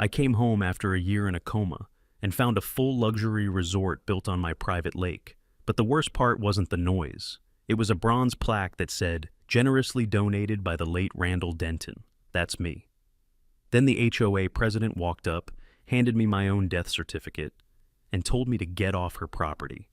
I came home after a year in a coma and found a full luxury resort built on my private lake. But the worst part wasn't the noise. It was a bronze plaque that said, "Generously donated by the late Randall Denton." That's me. Then the HOA president walked up, handed me my own death certificate, and told me to get off her property.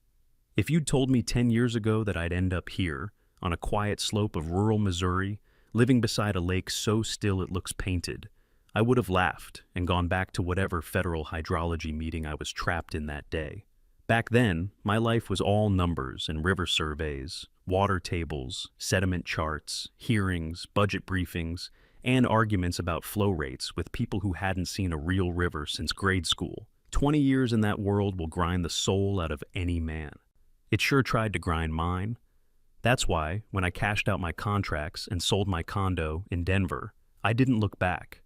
If you'd told me 10 years ago that I'd end up here, on a quiet slope of rural Missouri, living beside a lake so still it looks painted, I would have laughed and gone back to whatever federal hydrology meeting I was trapped in that day. Back then, my life was all numbers and river surveys, water tables, sediment charts, hearings, budget briefings, and arguments about flow rates with people who hadn't seen a real river since grade school. 20 years in that world will grind the soul out of any man. It sure tried to grind mine. That's why, when I cashed out my contracts and sold my condo in Denver, I didn't look back.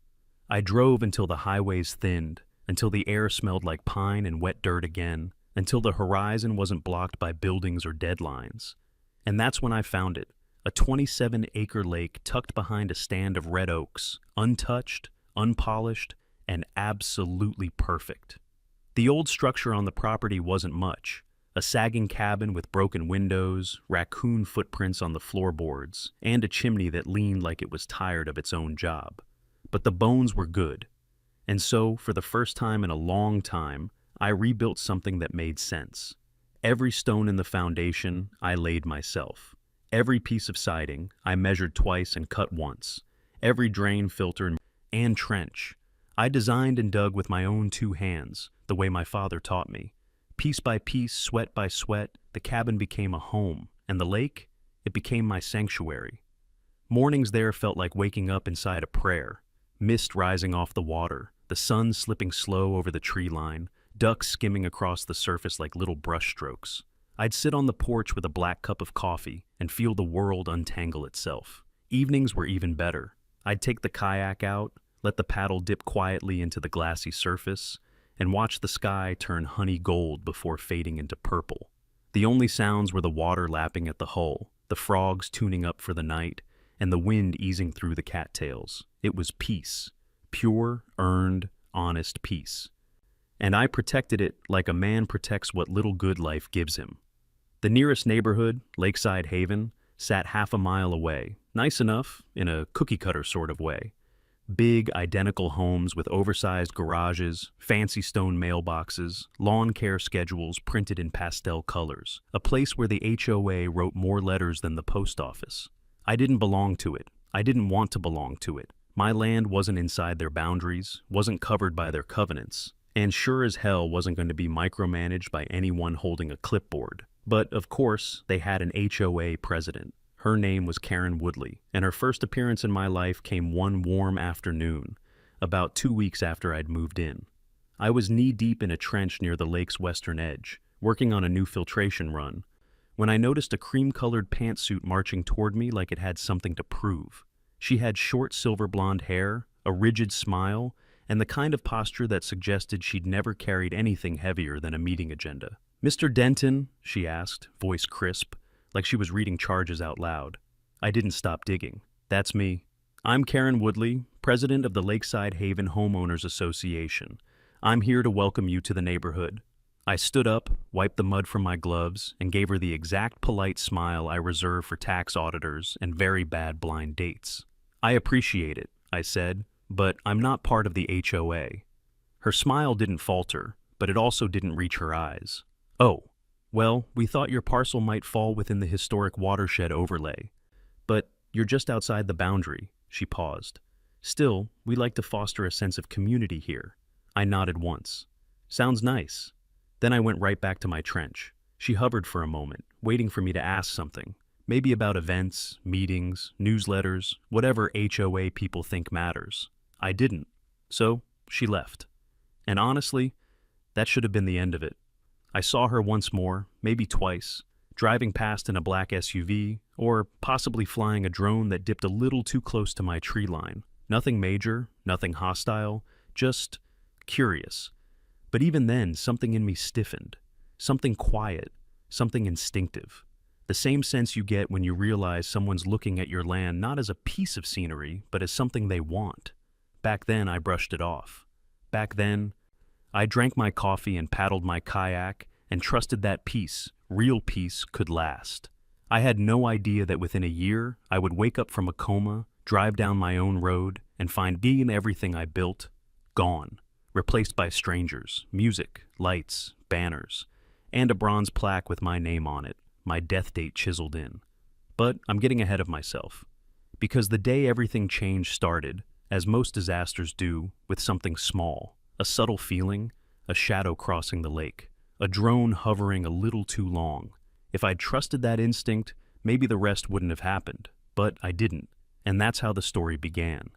I drove until the highways thinned, until the air smelled like pine and wet dirt again, until the horizon wasn't blocked by buildings or deadlines. And that's when I found it, a 27-acre lake tucked behind a stand of red oaks, untouched, unpolished, and absolutely perfect. The old structure on the property wasn't much. A sagging cabin with broken windows, raccoon footprints on the floorboards, and a chimney that leaned like it was tired of its own job. But the bones were good. And so, for the first time in a long time, I rebuilt something that made sense. Every stone in the foundation, I laid myself. Every piece of siding, I measured twice and cut once. Every drain filter and trench, I designed and dug with my own two hands, the way my father taught me. Piece by piece, sweat by sweat, the cabin became a home, and the lake, it became my sanctuary. Mornings there felt like waking up inside a prayer. Mist rising off the water, the sun slipping slow over the tree line, ducks skimming across the surface like little brushstrokes. I'd sit on the porch with a black cup of coffee and feel the world untangle itself. Evenings were even better. I'd take the kayak out, let the paddle dip quietly into the glassy surface, and watch the sky turn honey gold before fading into purple. The only sounds were the water lapping at the hull, the frogs tuning up for the night, and the wind easing through the cattails. It was peace. Pure, earned, honest peace. And I protected it like a man protects what little good life gives him. The nearest neighborhood, Lakeside Haven, sat half a mile away, nice enough, in a cookie-cutter sort of way. Big, identical homes with oversized garages, fancy stone mailboxes, lawn care schedules printed in pastel colors. A place where the HOA wrote more letters than the post office. I didn't belong to it. I didn't want to belong to it. My land wasn't inside their boundaries, wasn't covered by their covenants, and sure as hell wasn't going to be micromanaged by anyone holding a clipboard. But, of course, they had an HOA president. Her name was Karen Woodley, and her first appearance in my life came one warm afternoon, about 2 weeks after I'd moved in. I was knee-deep in a trench near the lake's western edge, working on a new filtration run, when I noticed a cream-colored pantsuit marching toward me like it had something to prove. She had short silver blonde hair, a rigid smile, and the kind of posture that suggested she'd never carried anything heavier than a meeting agenda. "Mr. Denton," she asked, voice crisp, like she was reading charges out loud. I didn't stop digging. "That's me. I'm Karen Woodley, president of the Lakeside Haven Homeowners Association. I'm here to welcome you to the neighborhood." I stood up, wiped the mud from my gloves, and gave her the exact polite smile I reserve for tax auditors and very bad blind dates. "I appreciate it," I said, "but I'm not part of the HOA." Her smile didn't falter, but it also didn't reach her eyes. "Oh, well, we thought your parcel might fall within the historic watershed overlay. But you're just outside the boundary," she paused. "Still, we like to foster a sense of community here." I nodded once. "Sounds nice." Then I went right back to my trench. She hovered for a moment, waiting for me to ask something. Maybe about events, meetings, newsletters, whatever HOA people think matters. I didn't. So, she left. And honestly, that should have been the end of it. I saw her once more, maybe twice, driving past in a black SUV, or possibly flying a drone that dipped a little too close to my tree line. Nothing major, nothing hostile, just curious. But even then, something in me stiffened. Something quiet, something instinctive. The same sense you get when you realize someone's looking at your land not as a piece of scenery, but as something they want. Back then, I brushed it off. Back then, I drank my coffee and paddled my kayak and trusted that peace, real peace, could last. I had no idea that within a year I would wake up from a coma, drive down my own road, and find me and everything I built gone, replaced by strangers, music, lights, banners, and a bronze plaque with my name on it, my death date chiseled in. But I'm getting ahead of myself, because the day everything changed started, as most disasters do, with something small, a subtle feeling, a shadow crossing the lake, a drone hovering a little too long. If I'd trusted that instinct, maybe the rest wouldn't have happened, but I didn't, and that's how the story began.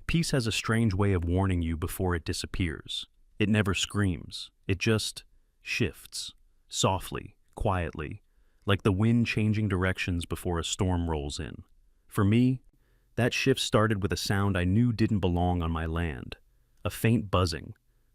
Peace has a strange way of warning you before it disappears. It never screams, it just shifts, softly, quietly, like the wind changing directions before a storm rolls in. For me, that shift started with a sound I knew didn't belong on my land, a faint buzzing.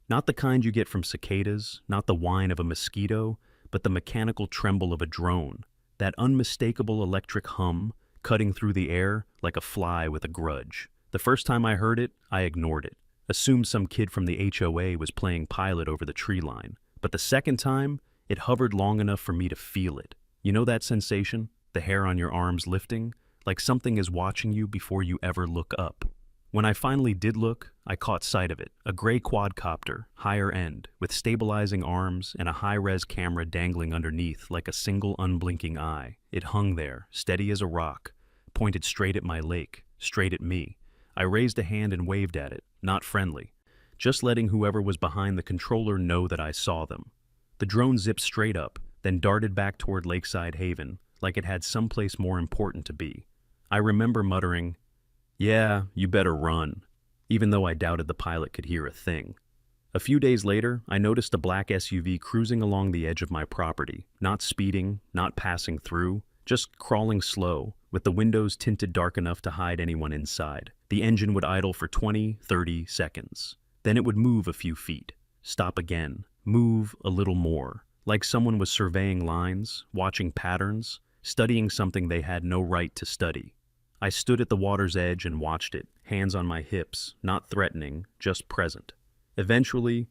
Not the kind you get from cicadas, not the whine of a mosquito, but the mechanical tremble of a drone, that unmistakable electric hum cutting through the air like a fly with a grudge. The first time I heard it, I ignored it, assumed some kid from the HOA was playing pilot over the tree line. But the second time, it hovered long enough for me to feel it. You know that sensation? The hair on your arms lifting? Like something is watching you before you ever look up. When I finally did look, I caught sight of it, a gray quadcopter, higher end, with stabilizing arms and a high-res camera dangling underneath like a single unblinking eye. It hung there, steady as a rock, pointed straight at my lake, straight at me. I raised a hand and waved at it, not friendly, just letting whoever was behind the controller know that I saw them. The drone zipped straight up, then darted back toward Lakeside Haven, like it had someplace more important to be. I remember muttering, "Yeah, you better run," even though I doubted the pilot could hear a thing. A few days later, I noticed a black SUV cruising along the edge of my property, not speeding, not passing through, just crawling slow, with the windows tinted dark enough to hide anyone inside. The engine would idle for 20, 30 seconds. Then it would move a few feet, stop again, move a little more, like someone was surveying lines, watching patterns, studying something they had no right to study. I stood at the water's edge and watched it, hands on my hips, not threatening, just present. Eventually,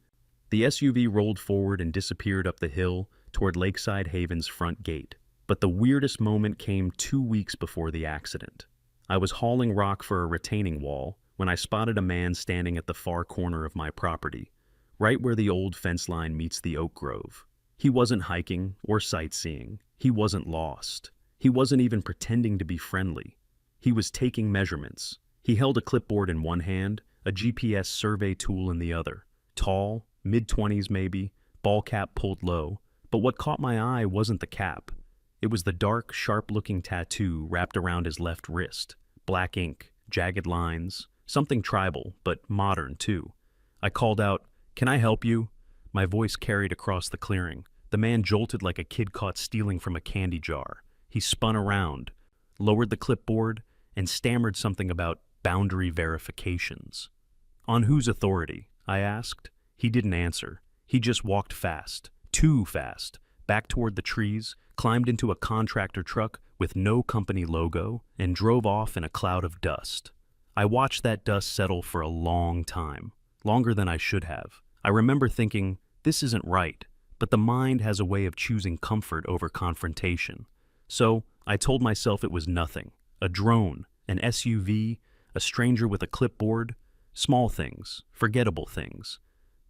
the SUV rolled forward and disappeared up the hill toward Lakeside Haven's front gate. But the weirdest moment came 2 weeks before the accident. I was hauling rock for a retaining wall when I spotted a man standing at the far corner of my property, right where the old fence line meets the oak grove. He wasn't hiking or sightseeing. He wasn't lost. He wasn't even pretending to be friendly. He was taking measurements. He held a clipboard in one hand, a GPS survey tool in the other. Tall, mid-20s maybe, ball cap pulled low. But what caught my eye wasn't the cap. It was the dark, sharp-looking tattoo wrapped around his left wrist. Black ink, jagged lines, something tribal, but modern too. I called out, "Can I help you?" My voice carried across the clearing. The man jolted like a kid caught stealing from a candy jar. He spun around, lowered the clipboard, and stammered something about boundary verifications. "On whose authority?" I asked. He didn't answer. He just walked fast, too fast, back toward the trees, climbed into a contractor truck with no company logo, and drove off in a cloud of dust. I watched that dust settle for a long time, longer than I should have. I remember thinking, this isn't right, but the mind has a way of choosing comfort over confrontation. So I told myself it was nothing. A drone, an SUV, a stranger with a clipboard, small things, forgettable things.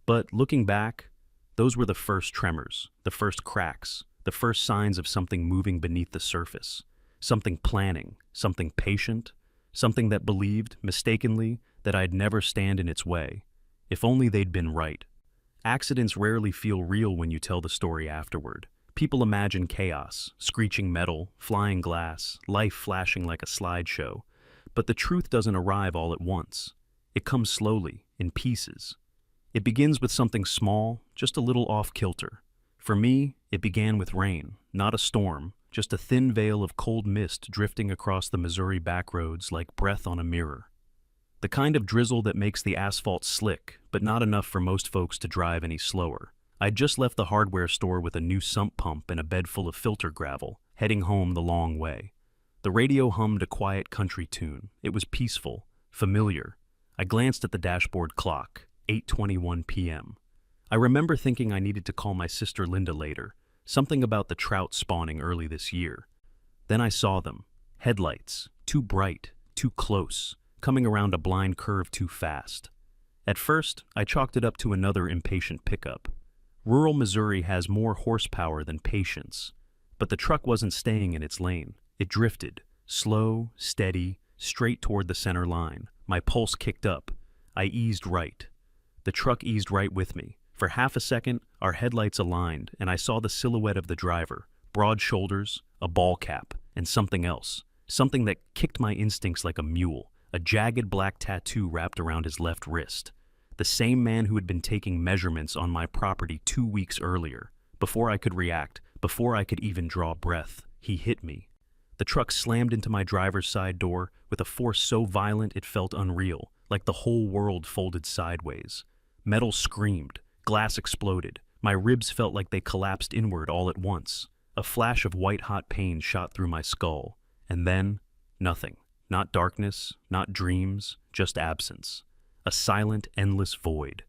But looking back, those were the first tremors, the first cracks, the first signs of something moving beneath the surface, something planning, something patient, something that believed, mistakenly, that I'd never stand in its way. If only they'd been right. Accidents rarely feel real when you tell the story afterward. People imagine chaos, screeching metal, flying glass, life flashing like a slideshow. But the truth doesn't arrive all at once. It comes slowly, in pieces. It begins with something small, just a little off-kilter. For me, it began with rain, not a storm, just a thin veil of cold mist drifting across the Missouri backroads like breath on a mirror. The kind of drizzle that makes the asphalt slick, but not enough for most folks to drive any slower. I'd just left the hardware store with a new sump pump and a bed full of filter gravel, heading home the long way. The radio hummed a quiet country tune. It was peaceful, familiar. I glanced at the dashboard clock. 8:21 p.m. I remember thinking I needed to call my sister Linda later, something about the trout spawning early this year. Then I saw them. Headlights, too bright, too close, coming around a blind curve too fast. At first, I chalked it up to another impatient pickup. Rural Missouri has more horsepower than patience. But the truck wasn't staying in its lane. It drifted, slow, steady, straight toward the center line. My pulse kicked up. I eased right. The truck eased right with me. For half a second, our headlights aligned, and I saw the silhouette of the driver, broad shoulders, a ball cap, and something else. Something that kicked my instincts like a mule, a jagged black tattoo wrapped around his left wrist. The same man who had been taking measurements on my property 2 weeks earlier. Before I could react, before I could even draw breath, he hit me. The truck slammed into my driver's side door with a force so violent it felt unreal, like the whole world folded sideways. Metal screamed, glass exploded. My ribs felt like they collapsed inward all at once. A flash of white-hot pain shot through my skull. And then, nothing. Not darkness, not dreams, just absence. A silent, endless void.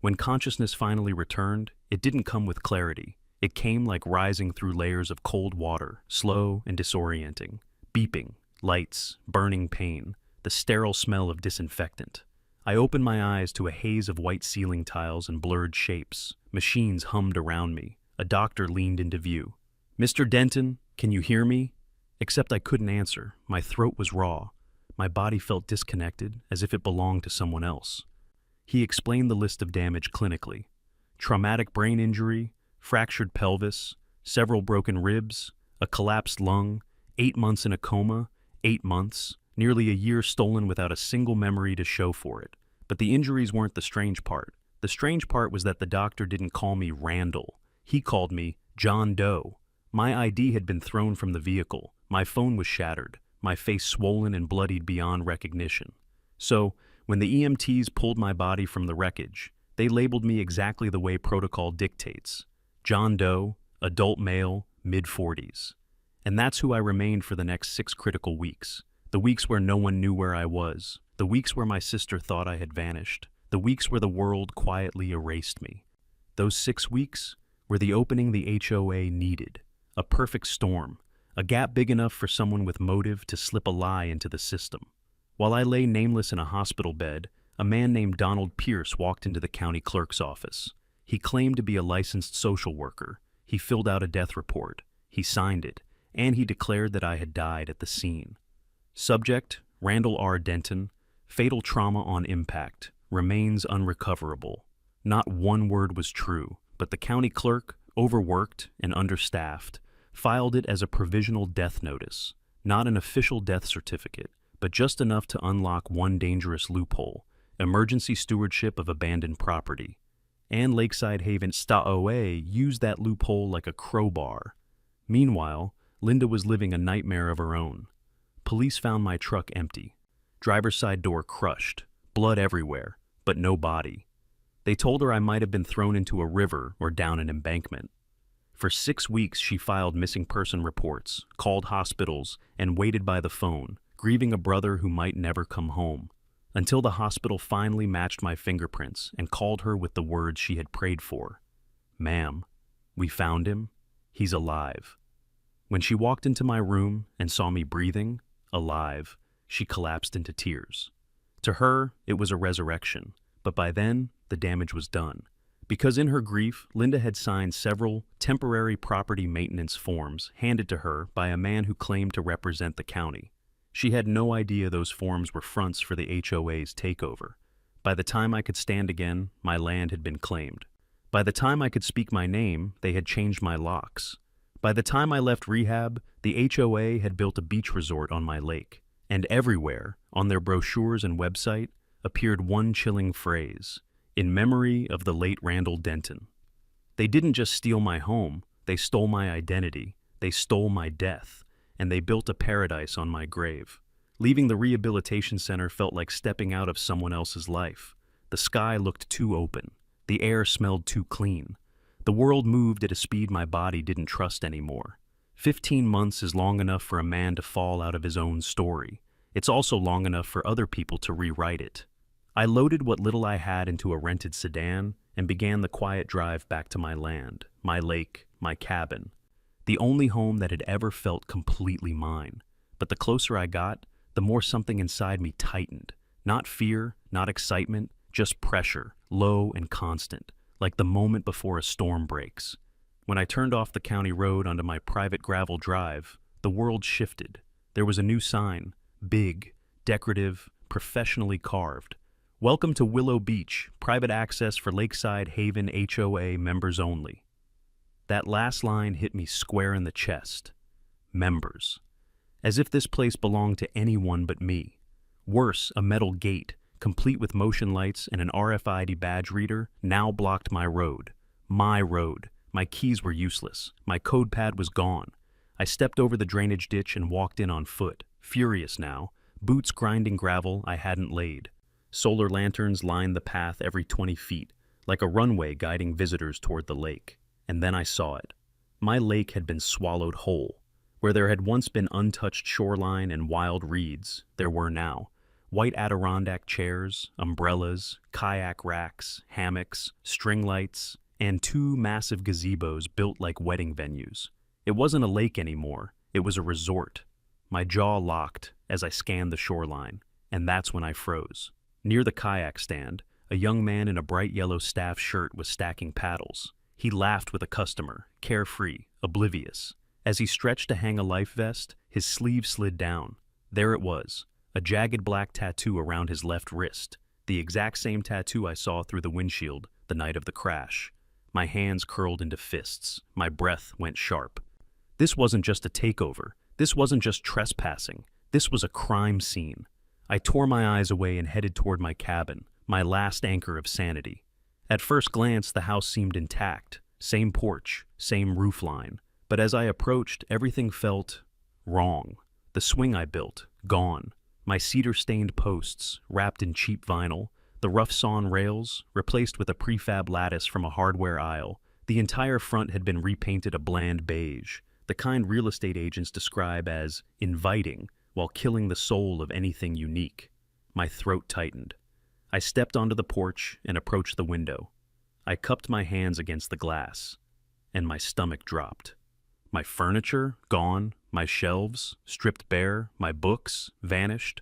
When consciousness finally returned, it didn't come with clarity. It came like rising through layers of cold water, slow and disorienting. Beeping, lights, burning pain, the sterile smell of disinfectant. I opened my eyes to a haze of white ceiling tiles and blurred shapes. Machines hummed around me. A doctor leaned into view. "Mr. Denton, can you hear me?" Except I couldn't answer. My throat was raw. My body felt disconnected, as if it belonged to someone else. He explained the list of damage clinically. Traumatic brain injury, fractured pelvis, several broken ribs, a collapsed lung, 8 months in a coma, 8 months, nearly a year stolen without a single memory to show for it. But the injuries weren't the strange part. The strange part was that the doctor didn't call me Randall. He called me John Doe. My ID had been thrown from the vehicle. My phone was shattered, my face swollen and bloodied beyond recognition. So, when the EMTs pulled my body from the wreckage, they labeled me exactly the way protocol dictates. John Doe, adult male, mid-40s. And that's who I remained for the next 6 critical weeks. The weeks where no one knew where I was. The weeks where my sister thought I had vanished. The weeks where the world quietly erased me. Those 6 weeks were the opening the HOA needed. A perfect storm. A gap big enough for someone with motive to slip a lie into the system. While I lay nameless in a hospital bed, a man named Donald Pierce walked into the county clerk's office. He claimed to be a licensed social worker. He filled out a death report. He signed it, and he declared that I had died at the scene. Subject, Randall R. Denton, fatal trauma on impact, remains unrecoverable. Not one word was true, but the county clerk, overworked and understaffed, filed it as a provisional death notice, not an official death certificate, but just enough to unlock one dangerous loophole: emergency stewardship of abandoned property. And Lakeside Haven's HOA used that loophole like a crowbar. Meanwhile, Linda was living a nightmare of her own. Police found my truck empty, driver's side door crushed, blood everywhere, but no body. They told her I might have been thrown into a river or down an embankment. For 6 weeks, she filed missing person reports, called hospitals, and waited by the phone, grieving a brother who might never come home, until the hospital finally matched my fingerprints and called her with the words she had prayed for. "Ma'am, we found him. He's alive." When she walked into my room and saw me breathing, alive, she collapsed into tears. To her, it was a resurrection, but by then, the damage was done. Because in her grief, Linda had signed several temporary property maintenance forms handed to her by a man who claimed to represent the county. She had no idea those forms were fronts for the HOA's takeover. By the time I could stand again, my land had been claimed. By the time I could speak my name, they had changed my locks. By the time I left rehab, the HOA had built a beach resort on my lake. And everywhere, on their brochures and website, appeared one chilling phrase: "In memory of the late Randall Denton." They didn't just steal my home, they stole my identity, they stole my death, and they built a paradise on my grave. Leaving the rehabilitation center felt like stepping out of someone else's life. The sky looked too open. The air smelled too clean. The world moved at a speed my body didn't trust anymore. 15 months is long enough for a man to fall out of his own story. It's also long enough for other people to rewrite it. I loaded what little I had into a rented sedan and began the quiet drive back to my land, my lake, my cabin, the only home that had ever felt completely mine. But the closer I got, the more something inside me tightened. Not fear, not excitement, just pressure, low and constant, like the moment before a storm breaks. When I turned off the county road onto my private gravel drive, the world shifted. There was a new sign, big, decorative, professionally carved. Welcome to Willow Beach, private access for Lakeside Haven HOA members only. That last line hit me square in the chest. Members. As if this place belonged to anyone but me. Worse, a metal gate, complete with motion lights and an RFID badge reader, now blocked my road. My road. My keys were useless. My code pad was gone. I stepped over the drainage ditch and walked in on foot, furious now, boots grinding gravel I hadn't laid. Solar lanterns lined the path every 20 feet, like a runway guiding visitors toward the lake. And then I saw it. My lake had been swallowed whole. Where there had once been untouched shoreline and wild reeds, there were now white Adirondack chairs, umbrellas, kayak racks, hammocks, string lights, and 2 massive gazebos built like wedding venues. It wasn't a lake anymore, it was a resort. My jaw locked as I scanned the shoreline, and that's when I froze. Near the kayak stand, a young man in a bright yellow staff shirt was stacking paddles. He laughed with a customer, carefree, oblivious. As he stretched to hang a life vest, his sleeve slid down. There it was, a jagged black tattoo around his left wrist, the exact same tattoo I saw through the windshield the night of the crash. My hands curled into fists. My breath went sharp. This wasn't just a takeover. This wasn't just trespassing. This was a crime scene. I tore my eyes away and headed toward my cabin, my last anchor of sanity. At first glance, the house seemed intact. Same porch, same roofline. But as I approached, everything felt wrong. The swing I built, gone. My cedar-stained posts, wrapped in cheap vinyl. The rough sawn rails, replaced with a prefab lattice from a hardware aisle. The entire front had been repainted a bland beige, the kind real estate agents describe as inviting, while killing the soul of anything unique. My throat tightened. I stepped onto the porch and approached the window. I cupped my hands against the glass, and my stomach dropped. My furniture, gone, my shelves, stripped bare, my books, vanished.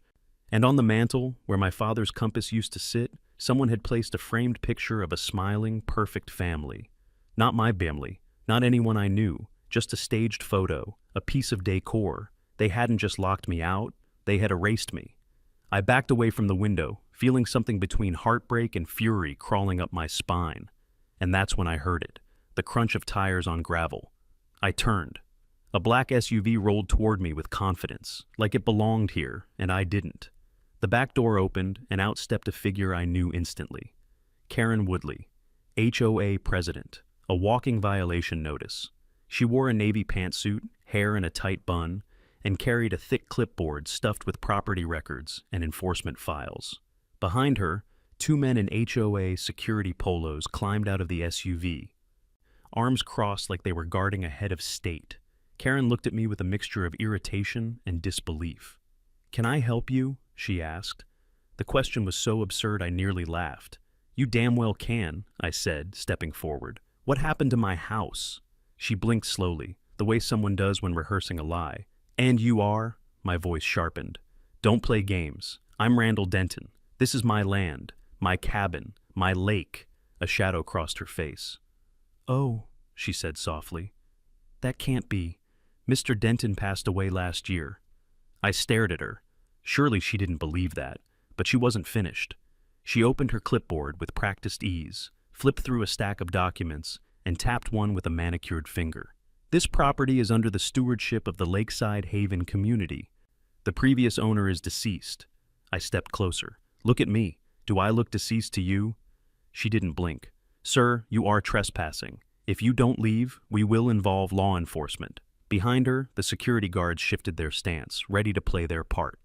And on the mantel, where my father's compass used to sit, someone had placed a framed picture of a smiling, perfect family. Not my family, not anyone I knew, just a staged photo, a piece of decor. They hadn't just locked me out, they had erased me. I backed away from the window, feeling something between heartbreak and fury crawling up my spine. And that's when I heard it, the crunch of tires on gravel. I turned. A black SUV rolled toward me with confidence, like it belonged here, and I didn't. The back door opened, and out stepped a figure I knew instantly. Karen Woodley, HOA president, a walking violation notice. She wore a navy pantsuit, hair in a tight bun, and carried a thick clipboard stuffed with property records and enforcement files. Behind her, 2 men in HOA security polos climbed out of the SUV, arms crossed like they were guarding a head of state. Karen looked at me with a mixture of irritation and disbelief. "Can I help you?" she asked. The question was so absurd I nearly laughed. "You damn well can," I said, stepping forward. "What happened to my house?" She blinked slowly, the way someone does when rehearsing a lie. "And you are?" My voice sharpened. "Don't play games. I'm Randall Denton. This is my land, my cabin, my lake." A shadow crossed her face. "Oh," she said softly. "That can't be. Mr. Denton passed away last year." I stared at her. Surely she didn't believe that, but she wasn't finished. She opened her clipboard with practiced ease, flipped through a stack of documents, and tapped one with a manicured finger. "This property is under the stewardship of the Lakeside Haven community. The previous owner is deceased." I stepped closer. "Look at me. Do I look deceased to you?" She didn't blink. "Sir, you are trespassing. If you don't leave, we will involve law enforcement." Behind her, the security guards shifted their stance, ready to play their part.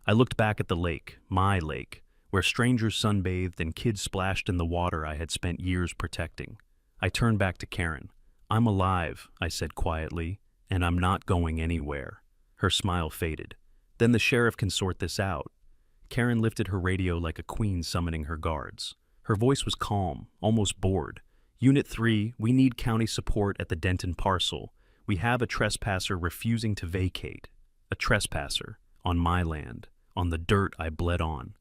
I looked back at the lake, my lake, where strangers sunbathed and kids splashed in the water I had spent years protecting. I turned back to Karen. "I'm alive," I said quietly, "and I'm not going anywhere." Her smile faded. "Then the sheriff can sort this out." Karen lifted her radio like a queen summoning her guards. Her voice was calm, almost bored. Unit 3, we need county support at the Denton parcel. We have a trespasser refusing to vacate. A trespasser. On my land. On the dirt I bled on.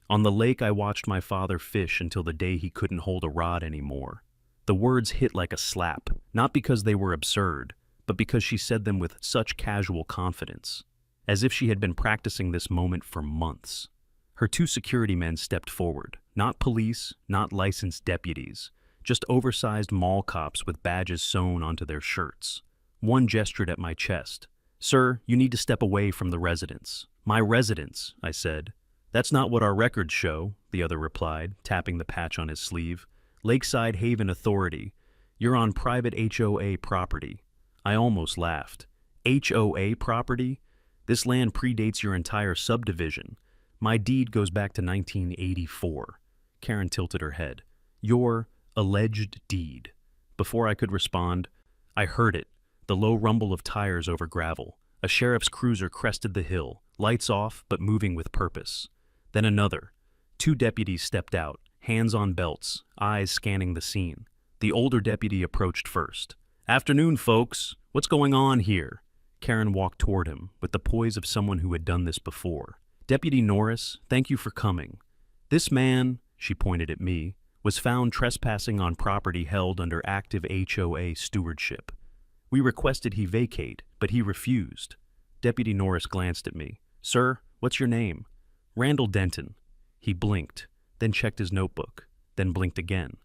On the lake I watched my father fish until the day he couldn't hold a rod anymore. The words hit like a slap, not because they were absurd, but because she said them with such casual confidence, as if she had been practicing this moment for months. Her two security men stepped forward, not police, not licensed deputies, just oversized mall cops with badges sewn onto their shirts. One gestured at my chest. "Sir, you need to step away from the residence." "My residence," I said. "That's not what our records show," the other replied, tapping the patch on his sleeve. "Lakeside Haven Authority. You're on private HOA property." I almost laughed. HOA property? This land predates your entire subdivision. My deed goes back to 1984. Karen tilted her head. "Your alleged deed." Before I could respond, I heard it, the low rumble of tires over gravel. A sheriff's cruiser crested the hill, lights off but moving with purpose. Then another. Two deputies stepped out, hands on belts, eyes scanning the scene. The older deputy approached first. "Afternoon, folks. What's going on here?" Karen walked toward him, with the poise of someone who had done this before. "Deputy Norris, thank you for coming. This man," she pointed at me, "was found trespassing on property held under active HOA stewardship. We requested he vacate, but he refused." Deputy Norris glanced at me. "Sir, what's your name?" "Randall Denton." He blinked, then checked his notebook, then blinked again.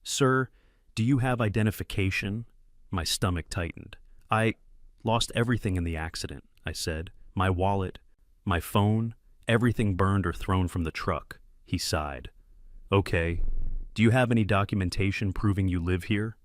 "Sir, do you have identification?" My stomach tightened. "I lost everything in the accident," I said. "My wallet, my phone, everything burned or thrown from the truck." He sighed. "Okay. Do you have any documentation proving you live here?"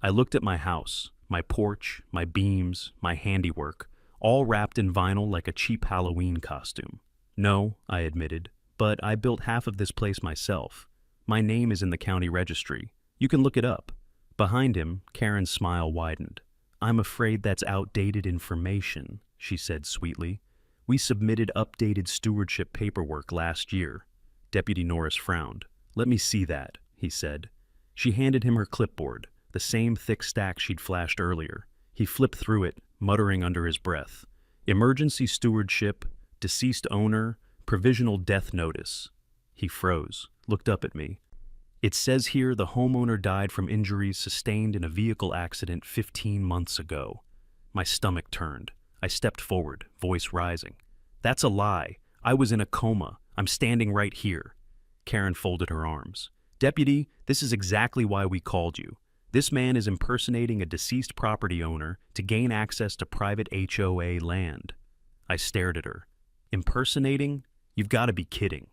I looked at my house, my porch, my beams, my handiwork, all wrapped in vinyl like a cheap Halloween costume. "No," I admitted, "but I built half of this place myself. My name is in the county registry. You can look it up." Behind him, Karen's smile widened. "I'm afraid that's outdated information," she said sweetly. "We submitted updated stewardship paperwork last year." Deputy Norris frowned. "Let me see that," he said. She handed him her clipboard, the same thick stack she'd flashed earlier. He flipped through it, muttering under his breath. "Emergency stewardship, deceased owner, provisional death notice." He froze, looked up at me. "It says here the homeowner died from injuries sustained in a vehicle accident 15 months ago." My stomach turned. I stepped forward, voice rising. "That's a lie. I was in a coma. I'm standing right here." Karen folded her arms. "Deputy, this is exactly why we called you. This man is impersonating a deceased property owner to gain access to private HOA land." I stared at her. "Impersonating? You've got to be kidding."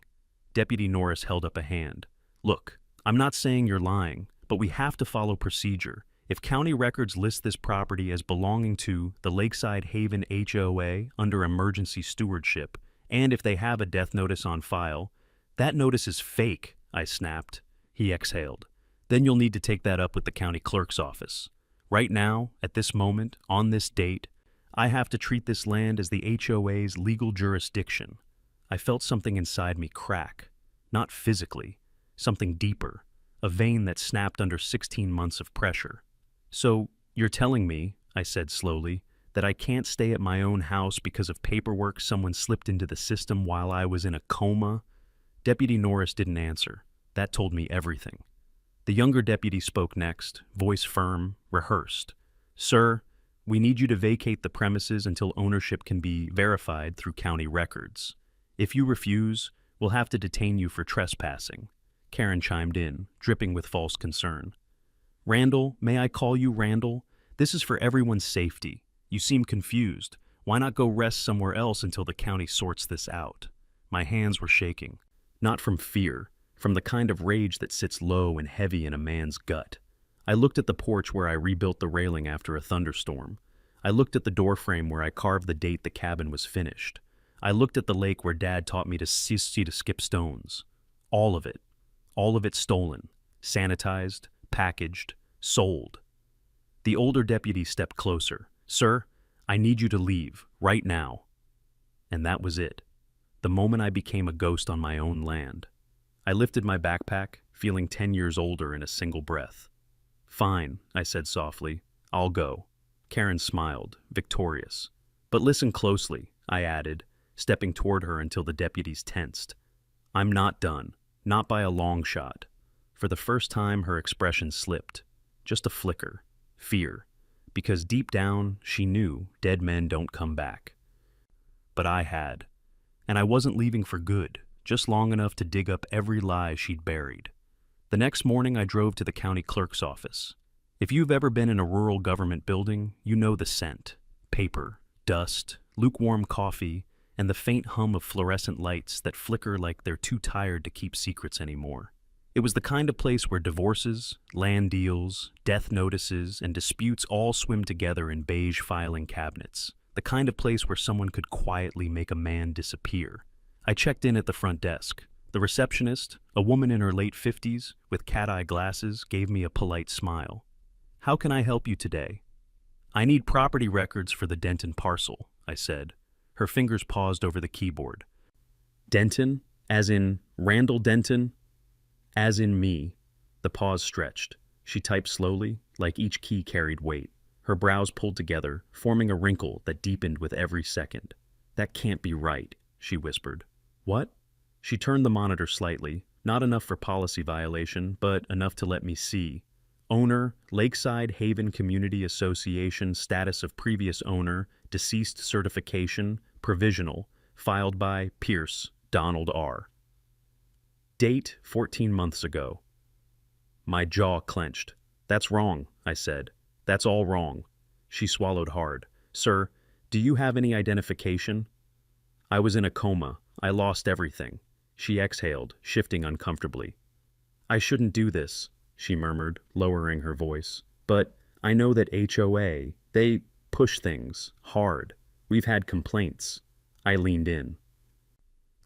Deputy Norris held up a hand. "Look, I'm not saying you're lying, but we have to follow procedure. If county records list this property as belonging to the Lakeside Haven HOA under emergency stewardship, and if they have a death notice on file, that notice is fake," I snapped. He exhaled. "Then you'll need to take that up with the county clerk's office. Right now, at this moment, on this date, I have to treat this land as the HOA's legal jurisdiction." I felt something inside me crack. Not physically. Something deeper. A vein that snapped under 16 months of pressure. "So, you're telling me," I said slowly, "that I can't stay at my own house because of paperwork someone slipped into the system while I was in a coma?" Deputy Norris didn't answer. That told me everything. The younger deputy spoke next, voice firm, rehearsed. "Sir, we need you to vacate the premises until ownership can be verified through county records. If you refuse, we'll have to detain you for trespassing." Karen chimed in, dripping with false concern. "Randall, may I call you Randall? This is for everyone's safety. You seem confused. Why not go rest somewhere else until the county sorts this out?" My hands were shaking. Not from fear, from the kind of rage that sits low and heavy in a man's gut. I looked at the porch where I rebuilt the railing after a thunderstorm. I looked at the doorframe where I carved the date the cabin was finished. I looked at the lake where Dad taught me to skip stones. All of it. All of it stolen, sanitized, packaged, sold. The older deputy stepped closer. "Sir, I need you to leave, right now." And that was it. the moment I became a ghost on my own land. I lifted my backpack, feeling 10 years older in a single breath. "Fine," I said softly. "I'll go." Karen smiled, victorious. "But listen closely," I added, stepping toward her until the deputies tensed. "I'm not done. Not by a long shot." For the first time, her expression slipped. Just a flicker. Fear. Because deep down, she knew dead men don't come back. But I had. And I wasn't leaving for good, just long enough to dig up every lie she'd buried. The next morning, I drove to the county clerk's office. If you've ever been in a rural government building, you know the scent. Paper, dust, lukewarm coffee, and the faint hum of fluorescent lights that flicker like they're too tired to keep secrets anymore. It was the kind of place where divorces, land deals, death notices, and disputes all swim together in beige filing cabinets. The kind of place where someone could quietly make a man disappear. I checked in at the front desk. The receptionist, a woman in her late 50s with cat-eye glasses, gave me a polite smile. "How can I help you today?" "I need property records for the Denton parcel," I said. Her fingers paused over the keyboard. "Denton? As in Randall Denton?" "As in me." The pause stretched. She typed slowly, like each key carried weight. Her brows pulled together, forming a wrinkle that deepened with every second. "That can't be right," she whispered. "What?" She turned the monitor slightly, not enough for policy violation, but enough to let me see. Owner, Lakeside Haven Community Association, status of previous owner, deceased certification, provisional, filed by Pierce, Donald R. Date, 14 months ago. My jaw clenched. "That's wrong," I said. "That's all wrong." She swallowed hard. "Sir, do you have any identification?" "I was in a coma. I lost everything." She exhaled, shifting uncomfortably. "I shouldn't do this," she murmured, lowering her voice. "But I know that HOA, they push things hard. We've had complaints." I leaned in.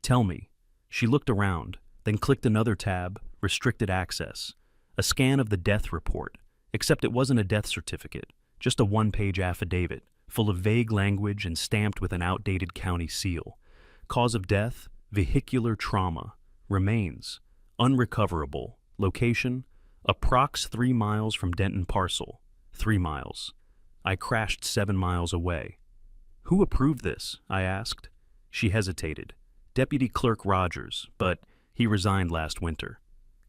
"Tell me." She looked around, then clicked another tab, restricted access. A scan of the death report, except it wasn't a death certificate, just a one-page affidavit, full of vague language and stamped with an outdated county seal. Cause of death, vehicular trauma. Remains, unrecoverable. Location, approx 3 miles from Denton parcel. 3 miles. I crashed 7 miles away. "Who approved this?" I asked. She hesitated. "Deputy Clerk Rogers, but he resigned last winter."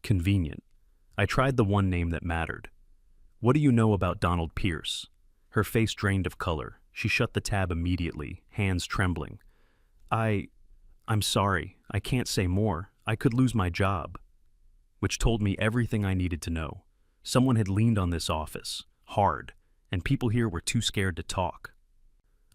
Convenient. I tried the one name that mattered. "What do you know about Donald Pierce?" Her face drained of color. She shut the tab immediately, hands trembling. I'm sorry. I can't say more. I could lose my job." Which told me everything I needed to know. Someone had leaned on this office, hard, and people here were too scared to talk.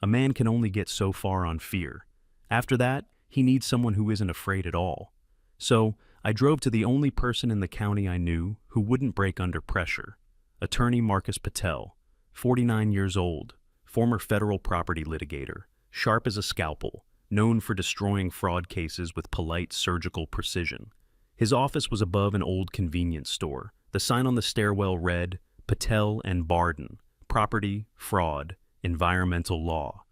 A man can only get so far on fear. After that, he needs someone who isn't afraid at all. So, I drove to the only person in the county I knew who wouldn't break under pressure. Attorney Marcus Patel, 49 years old, former federal property litigator, sharp as a scalpel, known for destroying fraud cases with polite surgical precision. His office was above an old convenience store. The sign on the stairwell read, "Patel and Barden, Property, Fraud, Environmental Law."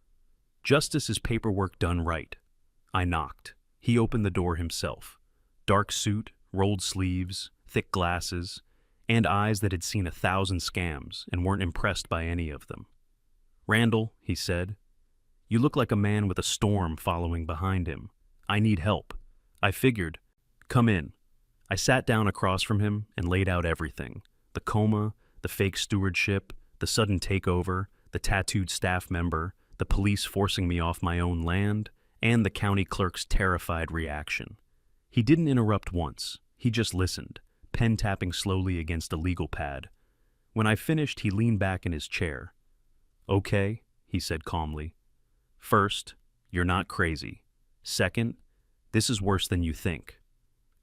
Justice is paperwork done right. I knocked. He opened the door himself. Dark suit, rolled sleeves, thick glasses, and eyes that had seen 1,000 scams and weren't impressed by any of them. "Randall," he said, "you look like a man with a storm following behind him. I need help." I figured. "Come in." I sat down across from him and laid out everything. The coma, the fake stewardship, the sudden takeover, the tattooed staff member, the police forcing me off my own land, and the county clerk's terrified reaction. He didn't interrupt once. He just listened, pen tapping slowly against a legal pad. When I finished, he leaned back in his chair. "Okay," he said calmly. "First, you're not crazy. Second, this is worse than you think."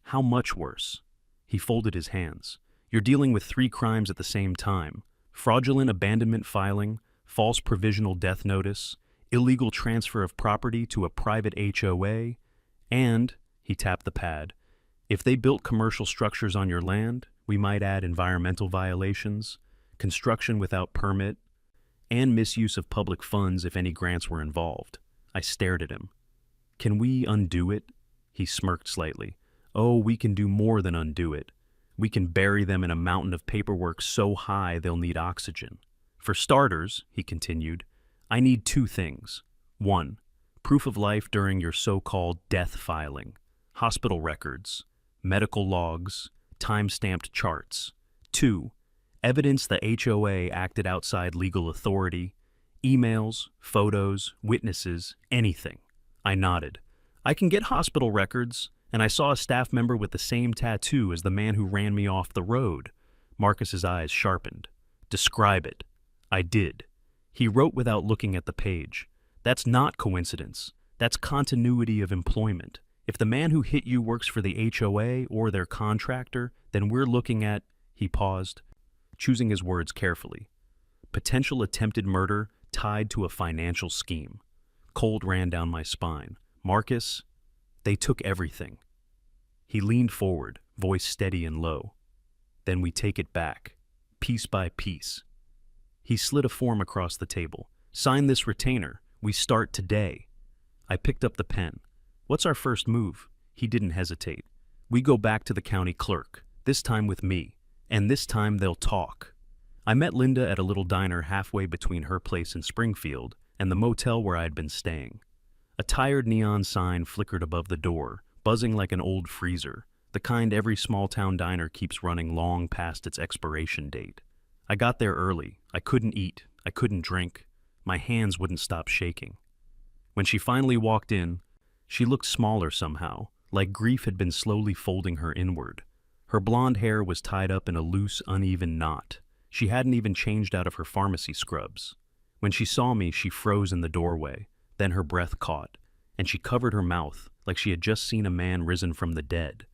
"How much worse?" He folded his hands. "You're dealing with 3 crimes at the same time. Fraudulent abandonment filing, false provisional death notice, illegal transfer of property to a private HOA, and," he tapped the pad, "if they built commercial structures on your land, we might add environmental violations, construction without permit, and misuse of public funds if any grants were involved." I stared at him. Can we undo it? He smirked slightly. Oh, we can do more than undo it. We can bury them in a mountain of paperwork so high they'll need oxygen. For starters, he continued, I need two things. One, proof of life during your so-called death filing, hospital records, medical logs, time-stamped charts. Two, evidence the HOA acted outside legal authority, emails, photos, witnesses, anything. I nodded. I can get hospital records, and I saw a staff member with the same tattoo as the man who ran me off the road. Marcus's eyes sharpened. Describe it. I did. He wrote without looking at the page. That's not coincidence. That's continuity of employment. If the man who hit you works for the HOA or their contractor, then we're looking at, he paused, choosing his words carefully, potential attempted murder tied to a financial scheme. Cold ran down my spine. Marcus, they took everything. He leaned forward, voice steady and low. Then we take it back, piece by piece. He slid a form across the table. Sign this retainer. We start today. I picked up the pen. What's our first move? He didn't hesitate. We go back to the county clerk, this time with me, and this time they'll talk. I met Linda at a little diner halfway between her place in Springfield and the motel where I'd been staying. A tired neon sign flickered above the door, buzzing like an old freezer, the kind every small-town diner keeps running long past its expiration date. I got there early. I couldn't eat. I couldn't drink. My hands wouldn't stop shaking. When she finally walked in, she looked smaller somehow, like grief had been slowly folding her inward. Her blonde hair was tied up in a loose, uneven knot. She hadn't even changed out of her pharmacy scrubs. When she saw me, she froze in the doorway. Then her breath caught, and she covered her mouth like she had just seen a man risen from the dead.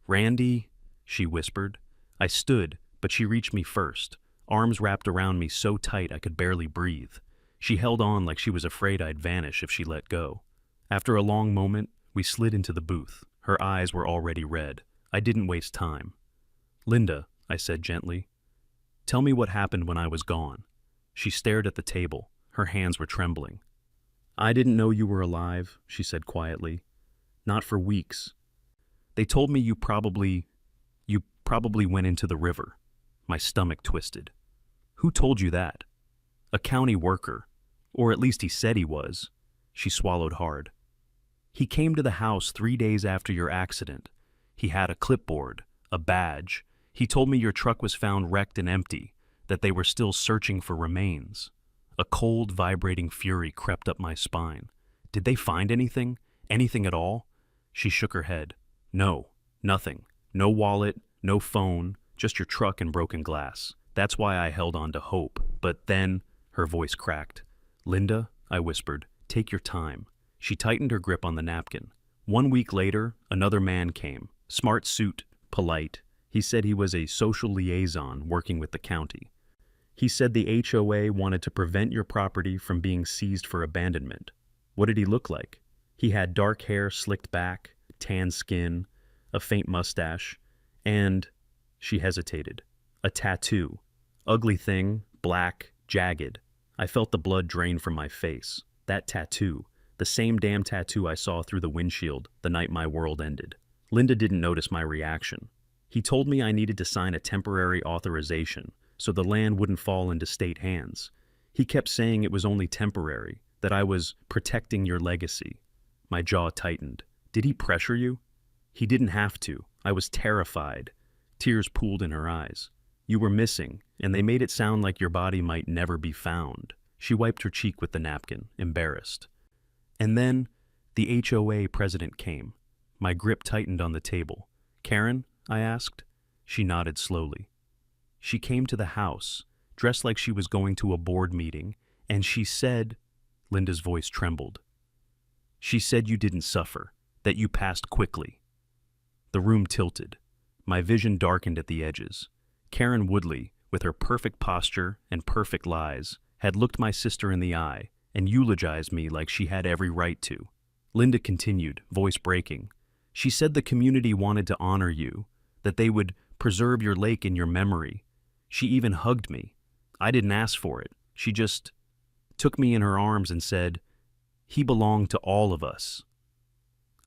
Randy, she whispered. I stood, but she reached me first, arms wrapped around me so tight I could barely breathe. She held on like she was afraid I'd vanish if she let go. After a long moment, we slid into the booth. Her eyes were already red. I didn't waste time. Linda, I said gently, tell me what happened when I was gone. She stared at the table. Her hands were trembling. I didn't know you were alive, she said quietly. Not for weeks. They told me you probably went into the river. My stomach twisted. Who told you that? A county worker. Or at least he said he was. She swallowed hard. He came to the house 3 days after your accident. He had a clipboard, a badge. He told me your truck was found wrecked and empty, that they were still searching for remains. A cold, vibrating fury crept up my spine. Did they find anything? Anything at all? She shook her head. No, nothing. No wallet, no phone, just your truck and broken glass. That's why I held on to hope. But then, her voice cracked. Linda, I whispered, take your time. She tightened her grip on the napkin. 1 week later, another man came. Smart suit, polite. He said he was a social liaison working with the county. He said the HOA wanted to prevent your property from being seized for abandonment. What did he look like? He had dark hair slicked back, tan skin, a faint mustache, and, she hesitated, a tattoo. Ugly thing, black, jagged. I felt the blood drain from my face. That tattoo, the same damn tattoo I saw through the windshield the night my world ended. Linda didn't notice my reaction. He told me I needed to sign a temporary authorization so the land wouldn't fall into state hands. He kept saying it was only temporary, that I was protecting your legacy. My jaw tightened. Did he pressure you? He didn't have to. I was terrified. Tears pooled in her eyes. You were missing, and they made it sound like your body might never be found. She wiped her cheek with the napkin, embarrassed. And then, the HOA president came. My grip tightened on the table. Karen? I asked. She nodded slowly. She came to the house, dressed like she was going to a board meeting, and she said, Linda's voice trembled. She said you didn't suffer, that you passed quickly. The room tilted. My vision darkened at the edges. Karen Woodley, with her perfect posture and perfect lies, had looked my sister in the eye and eulogized me like she had every right to. Linda continued, voice breaking. She said the community wanted to honor you, that they would preserve your lake in your memory. She even hugged me. I didn't ask for it. She just took me in her arms and said, he belonged to all of us.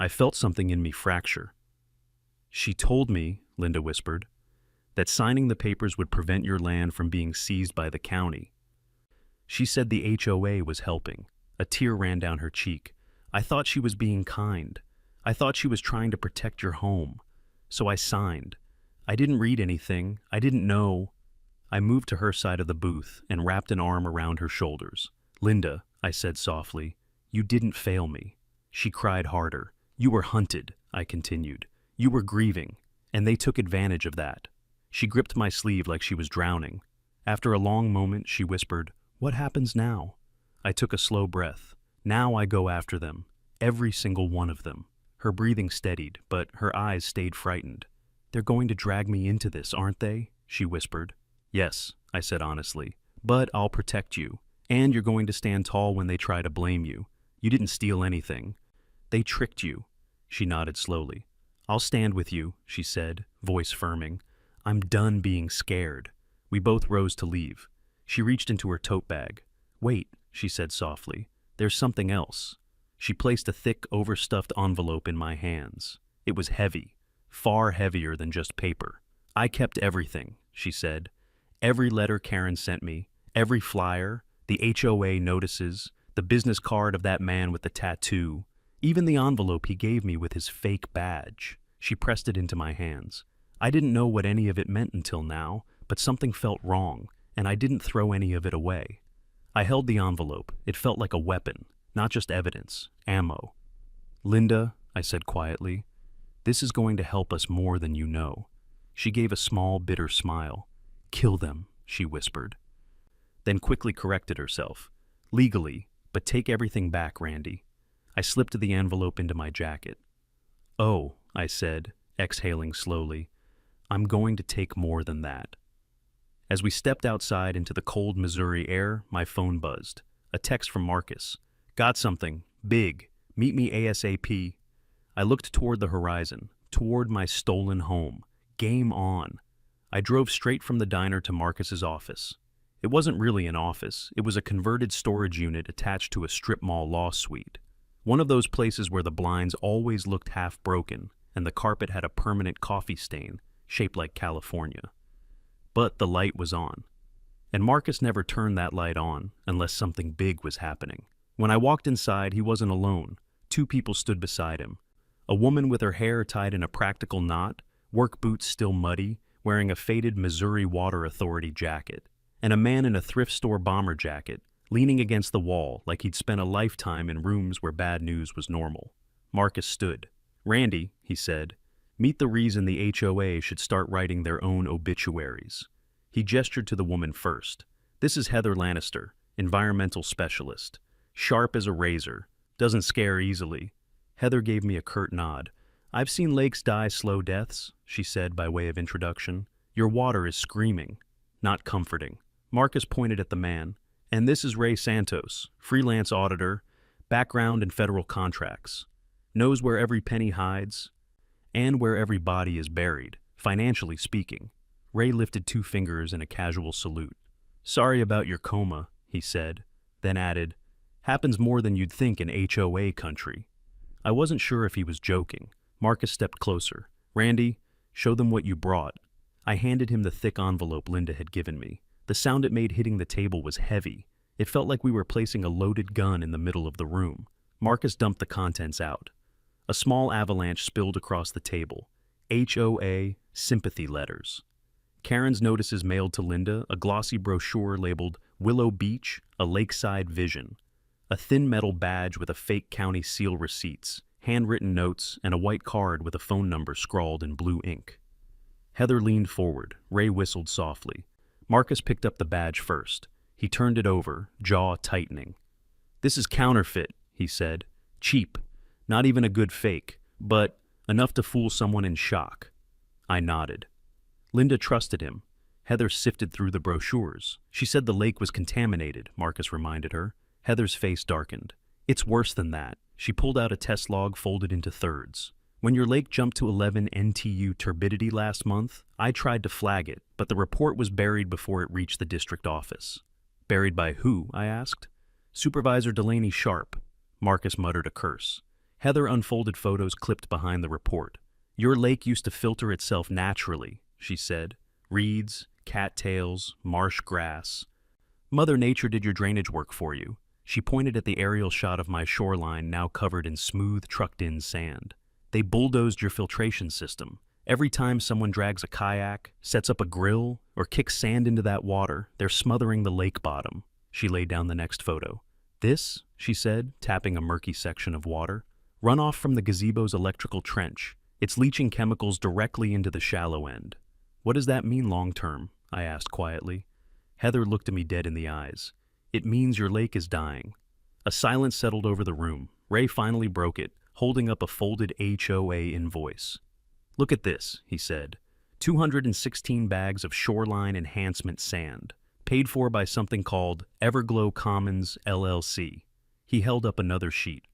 I felt something in me fracture. She told me, Linda whispered, that signing the papers would prevent your land from being seized by the county. She said the HOA was helping. A tear ran down her cheek. I thought she was being kind. I thought she was trying to protect your home. So I signed. I didn't read anything. I didn't know. I moved to her side of the booth and wrapped an arm around her shoulders. Linda, I said softly, you didn't fail me. She cried harder. You were hunted, I continued. You were grieving, and they took advantage of that. She gripped my sleeve like she was drowning. After a long moment, she whispered, what happens now? I took a slow breath. Now I go after them. Every single one of them. Her breathing steadied, but her eyes stayed frightened. They're going to drag me into this, aren't they? She whispered. Yes, I said honestly, but I'll protect you. And you're going to stand tall when they try to blame you. You didn't steal anything. They tricked you. She nodded slowly. I'll stand with you, she said, voice firming. I'm done being scared. We both rose to leave. She reached into her tote bag. Wait, she said softly. There's something else. She placed a thick, overstuffed envelope in my hands. It was heavy, far heavier than just paper. I kept everything, she said. Every letter Karen sent me, every flyer, the HOA notices, the business card of that man with the tattoo, even the envelope he gave me with his fake badge. She pressed it into my hands. I didn't know what any of it meant until now, but something felt wrong, and I didn't throw any of it away. I held the envelope. It felt like a weapon, not just evidence, ammo. Linda, I said quietly, this is going to help us more than you know. She gave a small, bitter smile. Kill them, she whispered. Then quickly corrected herself. Legally, but take everything back, Randy. I slipped the envelope into my jacket. Oh, I said, exhaling slowly, I'm going to take more than that. As we stepped outside into the cold Missouri air, my phone buzzed. A text from Marcus. Got something. Big. Meet me ASAP. I looked toward the horizon, toward my stolen home. Game on. I drove straight from the diner to Marcus's office. It wasn't really an office. It was a converted storage unit attached to a strip mall law suite. One of those places where the blinds always looked half broken and the carpet had a permanent coffee stain shaped like California. But the light was on. And Marcus never turned that light on unless something big was happening. When I walked inside, he wasn't alone. Two people stood beside him. A woman with her hair tied in a practical knot, work boots still muddy, wearing a faded Missouri Water Authority jacket, and a man in a thrift store bomber jacket, leaning against the wall like he'd spent a lifetime in rooms where bad news was normal. Marcus stood. Randy, he said, meet the reason the HOA should start writing their own obituaries. He gestured to the woman first. This is Heather Lannister, environmental specialist. Sharp as a razor, doesn't scare easily. Heather gave me a curt nod. I've seen lakes die slow deaths, she said by way of introduction. Your water is screaming, not comforting. Marcus pointed at the man. And this is Ray Santos, freelance auditor, background in federal contracts. Knows where every penny hides and where every body is buried, financially speaking. Ray lifted two fingers in a casual salute. Sorry about your coma, he said, then added, happens more than you'd think in HOA country. I wasn't sure if he was joking. Marcus stepped closer. Randy, show them what you brought. I handed him the thick envelope Linda had given me. The sound it made hitting the table was heavy. It felt like we were placing a loaded gun in the middle of the room. Marcus dumped the contents out. A small avalanche spilled across the table. HOA sympathy letters. Karen's notices mailed to Linda, a glossy brochure labeled Willow Beach, a Lakeside Vision. A thin metal badge with a fake county seal receipts, handwritten notes, and a white card with a phone number scrawled in blue ink. Heather leaned forward. Ray whistled softly. Marcus picked up the badge first. He turned it over, jaw tightening. This is counterfeit, he said. Cheap. Not even a good fake, but enough to fool someone in shock. I nodded. Linda trusted him. Heather sifted through the brochures. She said the lake was contaminated, Marcus reminded her. Heather's face darkened. It's worse than that. She pulled out a test log folded into thirds. When your lake jumped to 11 NTU turbidity last month, I tried to flag it, but the report was buried before it reached the district office. Buried by who? I asked. Supervisor Delaney Sharp. Marcus muttered a curse. Heather unfolded photos clipped behind the report. Your lake used to filter itself naturally, she said. Reeds, cattails, marsh grass. Mother Nature did your drainage work for you. She pointed at the aerial shot of my shoreline now covered in smooth, trucked-in sand. They bulldozed your filtration system. Every time someone drags a kayak, sets up a grill, or kicks sand into that water, they're smothering the lake bottom. She laid down the next photo. This, she said, tapping a murky section of water, runoff from the gazebo's electrical trench. It's leaching chemicals directly into the shallow end. What does that mean long-term? I asked quietly. Heather looked at me dead in the eyes. It means your lake is dying. A silence settled over the room. Ray finally broke it, holding up a folded HOA invoice. Look at this, he said. 216 bags of shoreline enhancement sand, paid for by something called Everglow Commons LLC. He held up another sheet.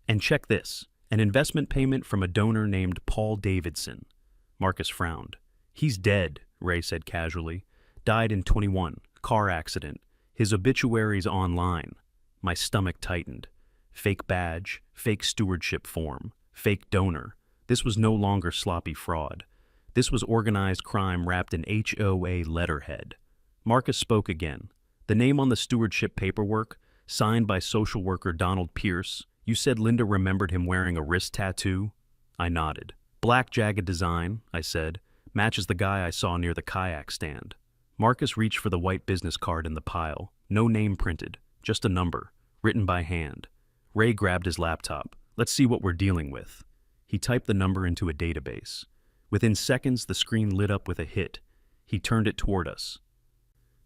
And check this, an investment payment from a donor named Paul Davidson. Marcus frowned. He's dead, Ray said casually. Died in 21, car accident. His obituary's online. My stomach tightened. Fake badge, fake stewardship form, fake donor. This was no longer sloppy fraud. This was organized crime wrapped in HOA letterhead. Marcus spoke again. The name on the stewardship paperwork, signed by social worker Donald Pierce. You said Linda remembered him wearing a wrist tattoo? I nodded. Black jagged design, I said. Matches the guy I saw near the kayak stand. Marcus reached for the white business card in the pile. No name printed, just a number, written by hand. Ray grabbed his laptop. Let's see what we're dealing with. He typed the number into a database. Within seconds, the screen lit up with a hit. He turned it toward us.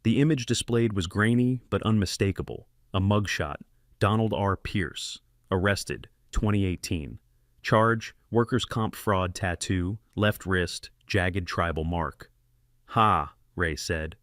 The image displayed was grainy but unmistakable. A mugshot, Donald R. Pierce. Arrested, 2018. Charge, workers' comp fraud tattoo, left wrist, jagged tribal mark. Ha, Ray said.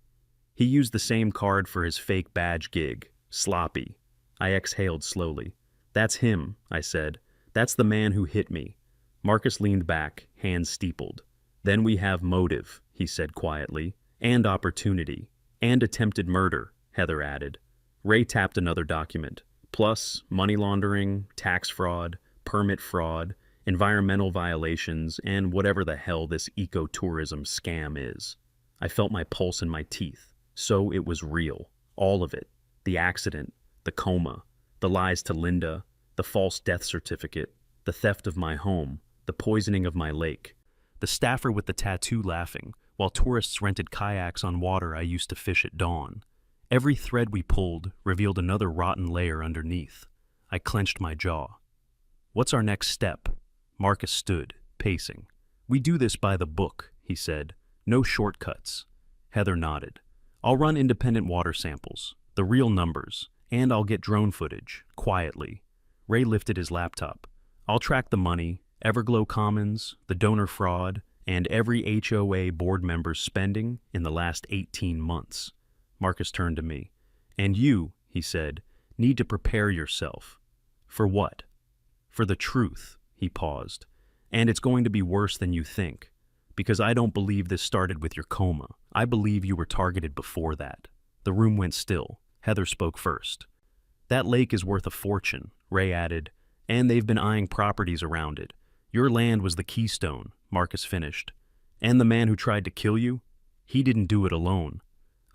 He used the same card for his fake badge gig. Sloppy. I exhaled slowly. That's him, I said. That's the man who hit me. Marcus leaned back, hands steepled. Then we have motive, he said quietly, and opportunity, and attempted murder, Heather added. Ray tapped another document. Plus, money laundering, tax fraud, permit fraud, environmental violations, and whatever the hell this ecotourism scam is. I felt my pulse in my teeth. So it was real. All of it. The accident, the coma, the lies to Linda, the false death certificate, the theft of my home, the poisoning of my lake, the staffer with the tattoo laughing, while tourists rented kayaks on water I used to fish at dawn. Every thread we pulled revealed another rotten layer underneath. I clenched my jaw. What's our next step? Marcus stood, pacing. We do this by the book, he said. No shortcuts. Heather nodded. I'll run independent water samples, the real numbers, and I'll get drone footage, quietly. Ray lifted his laptop. I'll track the money, Everglow Commons, the donor fraud, and every HOA board member's spending in the last 18 months. Marcus turned to me. And you, he said, need to prepare yourself. For what? For the truth, he paused. And it's going to be worse than you think. Because I don't believe this started with your coma. I believe you were targeted before that. The room went still. Heather spoke first. That lake is worth a fortune, Ray added, and they've been eyeing properties around it. Your land was the keystone, Marcus finished. And the man who tried to kill you? He didn't do it alone.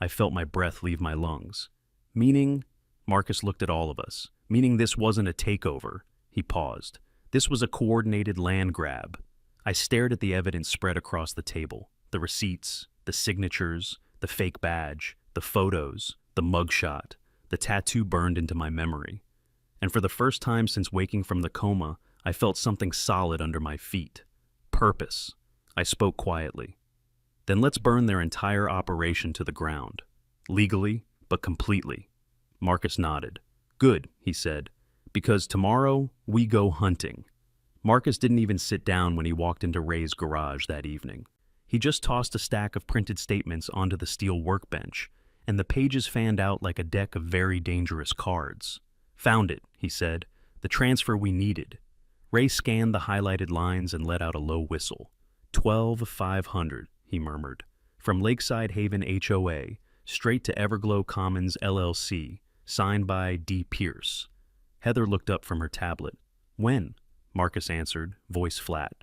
I felt my breath leave my lungs. Meaning? Marcus looked at all of us. Meaning this wasn't a takeover. He paused. This was a coordinated land grab. I stared at the evidence spread across the table. The receipts, the signatures, the fake badge, the photos, the mugshot, the tattoo burned into my memory. And for the first time since waking from the coma, I felt something solid under my feet. Purpose. I spoke quietly. Then let's burn their entire operation to the ground. Legally, but completely. Marcus nodded. Good, he said, because tomorrow we go hunting. Marcus didn't even sit down when he walked into Ray's garage that evening. He just tossed a stack of printed statements onto the steel workbench, and the pages fanned out like a deck of very dangerous cards. Found it, he said, the transfer we needed. Ray scanned the highlighted lines and let out a low whistle. 12,500, he murmured. From Lakeside Haven HOA, straight to Everglow Commons LLC, signed by D. Pierce. Heather looked up from her tablet. When? Marcus answered, voice flat.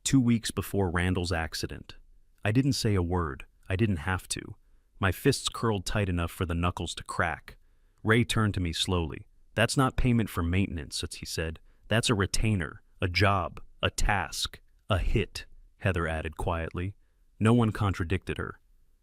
2 weeks before Randall's accident. I didn't say a word. I didn't have to. My fists curled tight enough for the knuckles to crack. Ray turned to me slowly. That's not payment for maintenance, he said. That's a retainer, a job, a task, a hit, Heather added quietly. No one contradicted her.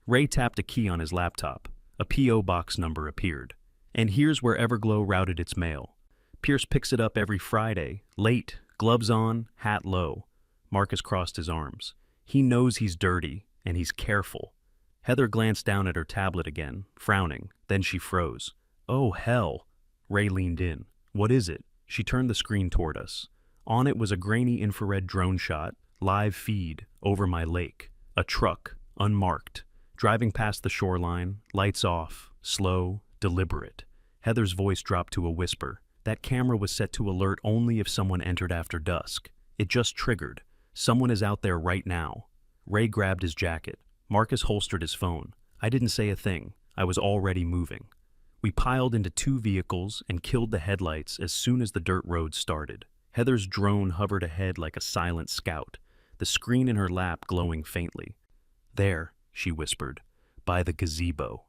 Ray tapped a key on his laptop. A P.O. box number appeared. And here's where Everglow routed its mail. Pierce picks it up every Friday, late, gloves on, hat low. Marcus crossed his arms. He knows he's dirty, and he's careful. Heather glanced down at her tablet again, frowning. Then she froze. Oh, hell. Ray leaned in. What is it? She turned the screen toward us. On it was a grainy infrared drone shot, live feed, over my lake. A truck, unmarked, driving past the shoreline, lights off, slow, deliberate. Heather's voice dropped to a whisper. That camera was set to alert only if someone entered after dusk. It just triggered. Someone is out there right now. Ray grabbed his jacket. Marcus holstered his phone. I didn't say a thing. I was already moving. We piled into 2 vehicles and killed the headlights as soon as the dirt road started. Heather's drone hovered ahead like a silent scout, the screen in her lap glowing faintly. There, she whispered, by the gazebo.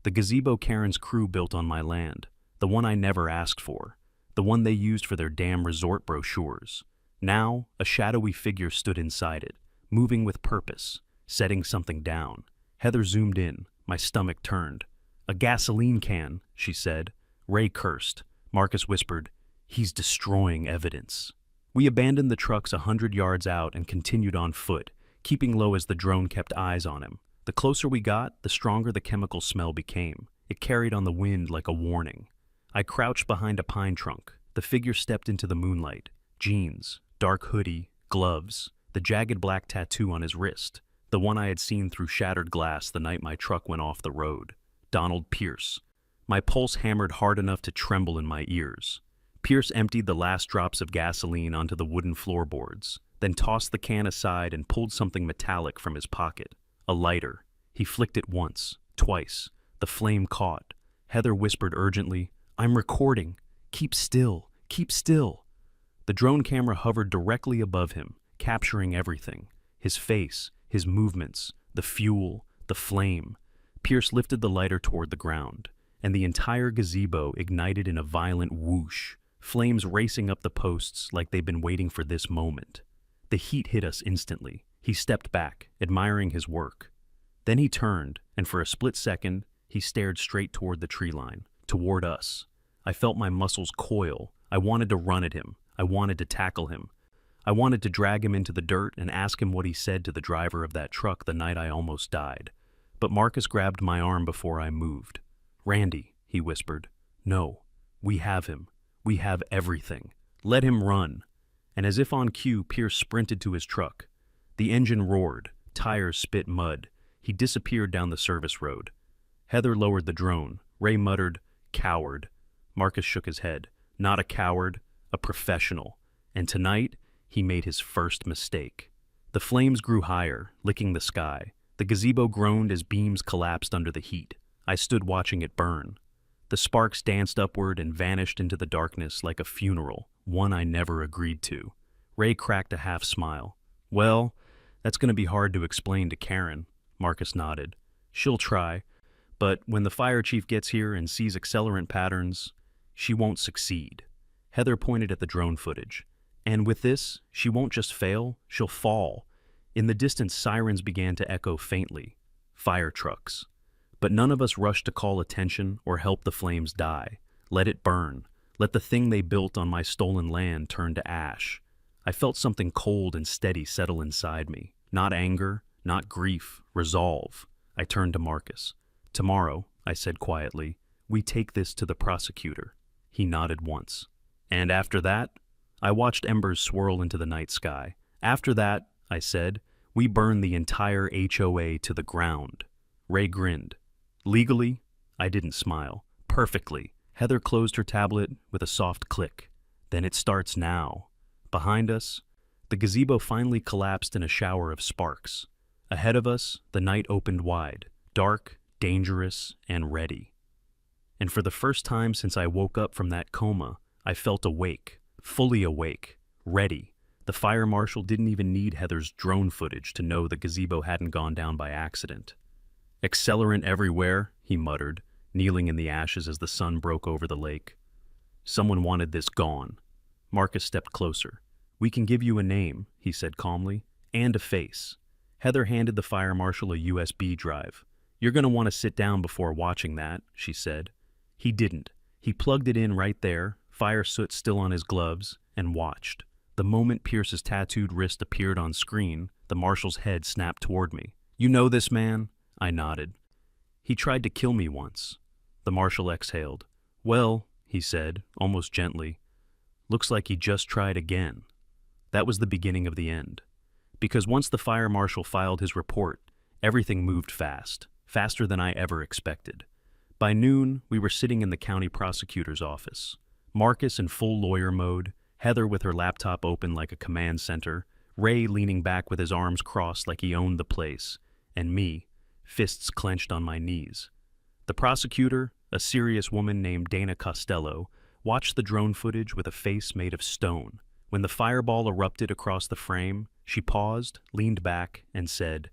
The gazebo Karen's crew built on my land, the one I never asked for, the one they used for their damn resort brochures. Now, a shadowy figure stood inside it, moving with purpose, setting something down. Heather zoomed in. My stomach turned. A gasoline can, she said. Ray cursed. Marcus whispered, he's destroying evidence. We abandoned the trucks 100 yards out and continued on foot, keeping low as the drone kept eyes on him. The closer we got, the stronger the chemical smell became. It carried on the wind like a warning. I crouched behind a pine trunk. The figure stepped into the moonlight. Jeans, dark hoodie, gloves, the jagged black tattoo on his wrist, the one I had seen through shattered glass the night my truck went off the road. Donald Pierce. My pulse hammered hard enough to tremble in my ears. Pierce emptied the last drops of gasoline onto the wooden floorboards, then tossed the can aside and pulled something metallic from his pocket. A lighter. He flicked it once, twice. The flame caught. Heather whispered urgently, I'm recording. Keep still. Keep still. The drone camera hovered directly above him, capturing everything. His face, his movements, the fuel, the flame. Pierce lifted the lighter toward the ground, and the entire gazebo ignited in a violent whoosh, flames racing up the posts like they'd been waiting for this moment. The heat hit us instantly. He stepped back, admiring his work. Then he turned, and for a split second, he stared straight toward the tree line, toward us. I felt my muscles coil. I wanted to run at him. I wanted to tackle him. I wanted to drag him into the dirt and ask him what he said to the driver of that truck the night I almost died. But Marcus grabbed my arm before I moved. Randy, he whispered. No, we have him. We have everything. Let him run. And as if on cue, Pierce sprinted to his truck. The engine roared. Tires spit mud. He disappeared down the service road. Heather lowered the drone. Ray muttered, coward. Marcus shook his head. Not a coward, a professional. And tonight, he made his first mistake. The flames grew higher, licking the sky. The gazebo groaned as beams collapsed under the heat. I stood watching it burn. The sparks danced upward and vanished into the darkness like a funeral, one I never agreed to. Ray cracked a half smile. Well, that's going to be hard to explain to Karen, Marcus nodded. She'll try, but when the fire chief gets here and sees accelerant patterns, she won't succeed. Heather pointed at the drone footage. And with this, she won't just fail, she'll fall. In the distance, sirens began to echo faintly. Fire trucks. But none of us rushed to call attention or help the flames die. Let it burn. Let the thing they built on my stolen land turn to ash. I felt something cold and steady settle inside me. Not anger, not grief, resolve. I turned to Marcus. Tomorrow, I said quietly, we take this to the prosecutor. He nodded once. And after that, I watched embers swirl into the night sky. After that, I said, we burn the entire HOA to the ground. Ray grinned. Legally? I didn't smile. Perfectly. Heather closed her tablet with a soft click. Then it starts now. Behind us, the gazebo finally collapsed in a shower of sparks. Ahead of us, the night opened wide, dark, dangerous, and ready. And for the first time since I woke up from that coma, I felt awake, fully awake, Ready. The fire marshal didn't even need Heather's drone footage to know the gazebo hadn't gone down by accident. "Accelerant everywhere," he muttered, kneeling in the ashes as the sun broke over the lake. "Someone wanted this gone." Marcus stepped closer. "We can give you a name," he said calmly, "and a face." Heather handed the fire marshal a USB drive. "You're going to want to sit down before watching that," she said. He didn't. He plugged it in right there, fire soot still on his gloves, and watched. The moment Pierce's tattooed wrist appeared on screen, the marshal's head snapped toward me. "You know this man?" I nodded. "He tried to kill me once." The marshal exhaled. "Well," he said, almost gently, "looks like he just tried again." That was the beginning of the end. Because once the fire marshal filed his report, everything moved fast, faster than I ever expected. By noon, we were sitting in the county prosecutor's office. Marcus in full lawyer mode, Heather with her laptop open like a command center, Ray leaning back with his arms crossed like he owned the place, and me, fists clenched on my knees. The prosecutor, a serious woman named Dana Costello, watched the drone footage with a face made of stone. When the fireball erupted across the frame, she paused, leaned back, and said,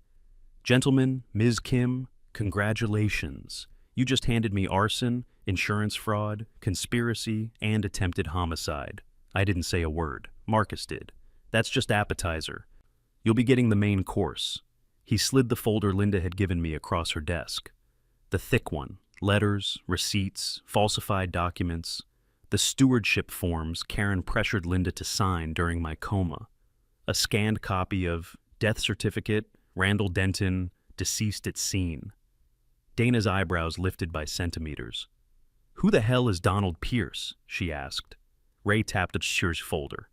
"Gentlemen, Ms. Kim, congratulations. You just handed me arson, insurance fraud, conspiracy, and attempted homicide." I didn't say a word. Marcus did. "That's just appetizer. You'll be getting the main course." He slid the folder Linda had given me across her desk. The thick one, letters, receipts, falsified documents, the stewardship forms Karen pressured Linda to sign during my coma. A scanned copy of death certificate, Randall Denton, deceased at scene. Dana's eyebrows lifted by centimeters. "Who the hell is Donald Pierce?" she asked. Ray tapped at Shear's folder.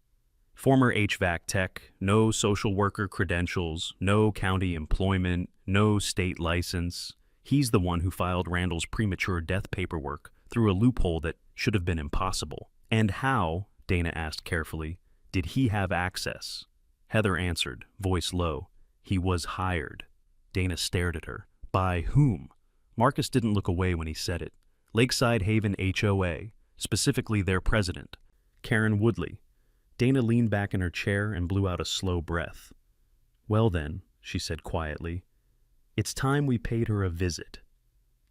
"Former HVAC tech, no social worker credentials, no county employment, no state license. He's the one who filed Randall's premature death paperwork through a loophole that should have been impossible." "And how," Dana asked carefully, "did he have access?" Heather answered, voice low, "He was hired." Dana stared at her. "By whom?" Marcus didn't look away when he said it. "Lakeside Haven HOA, specifically their president, Karen Woodley." Dana leaned back in her chair and blew out a slow breath. "Well then," she said quietly, "it's time we paid her a visit."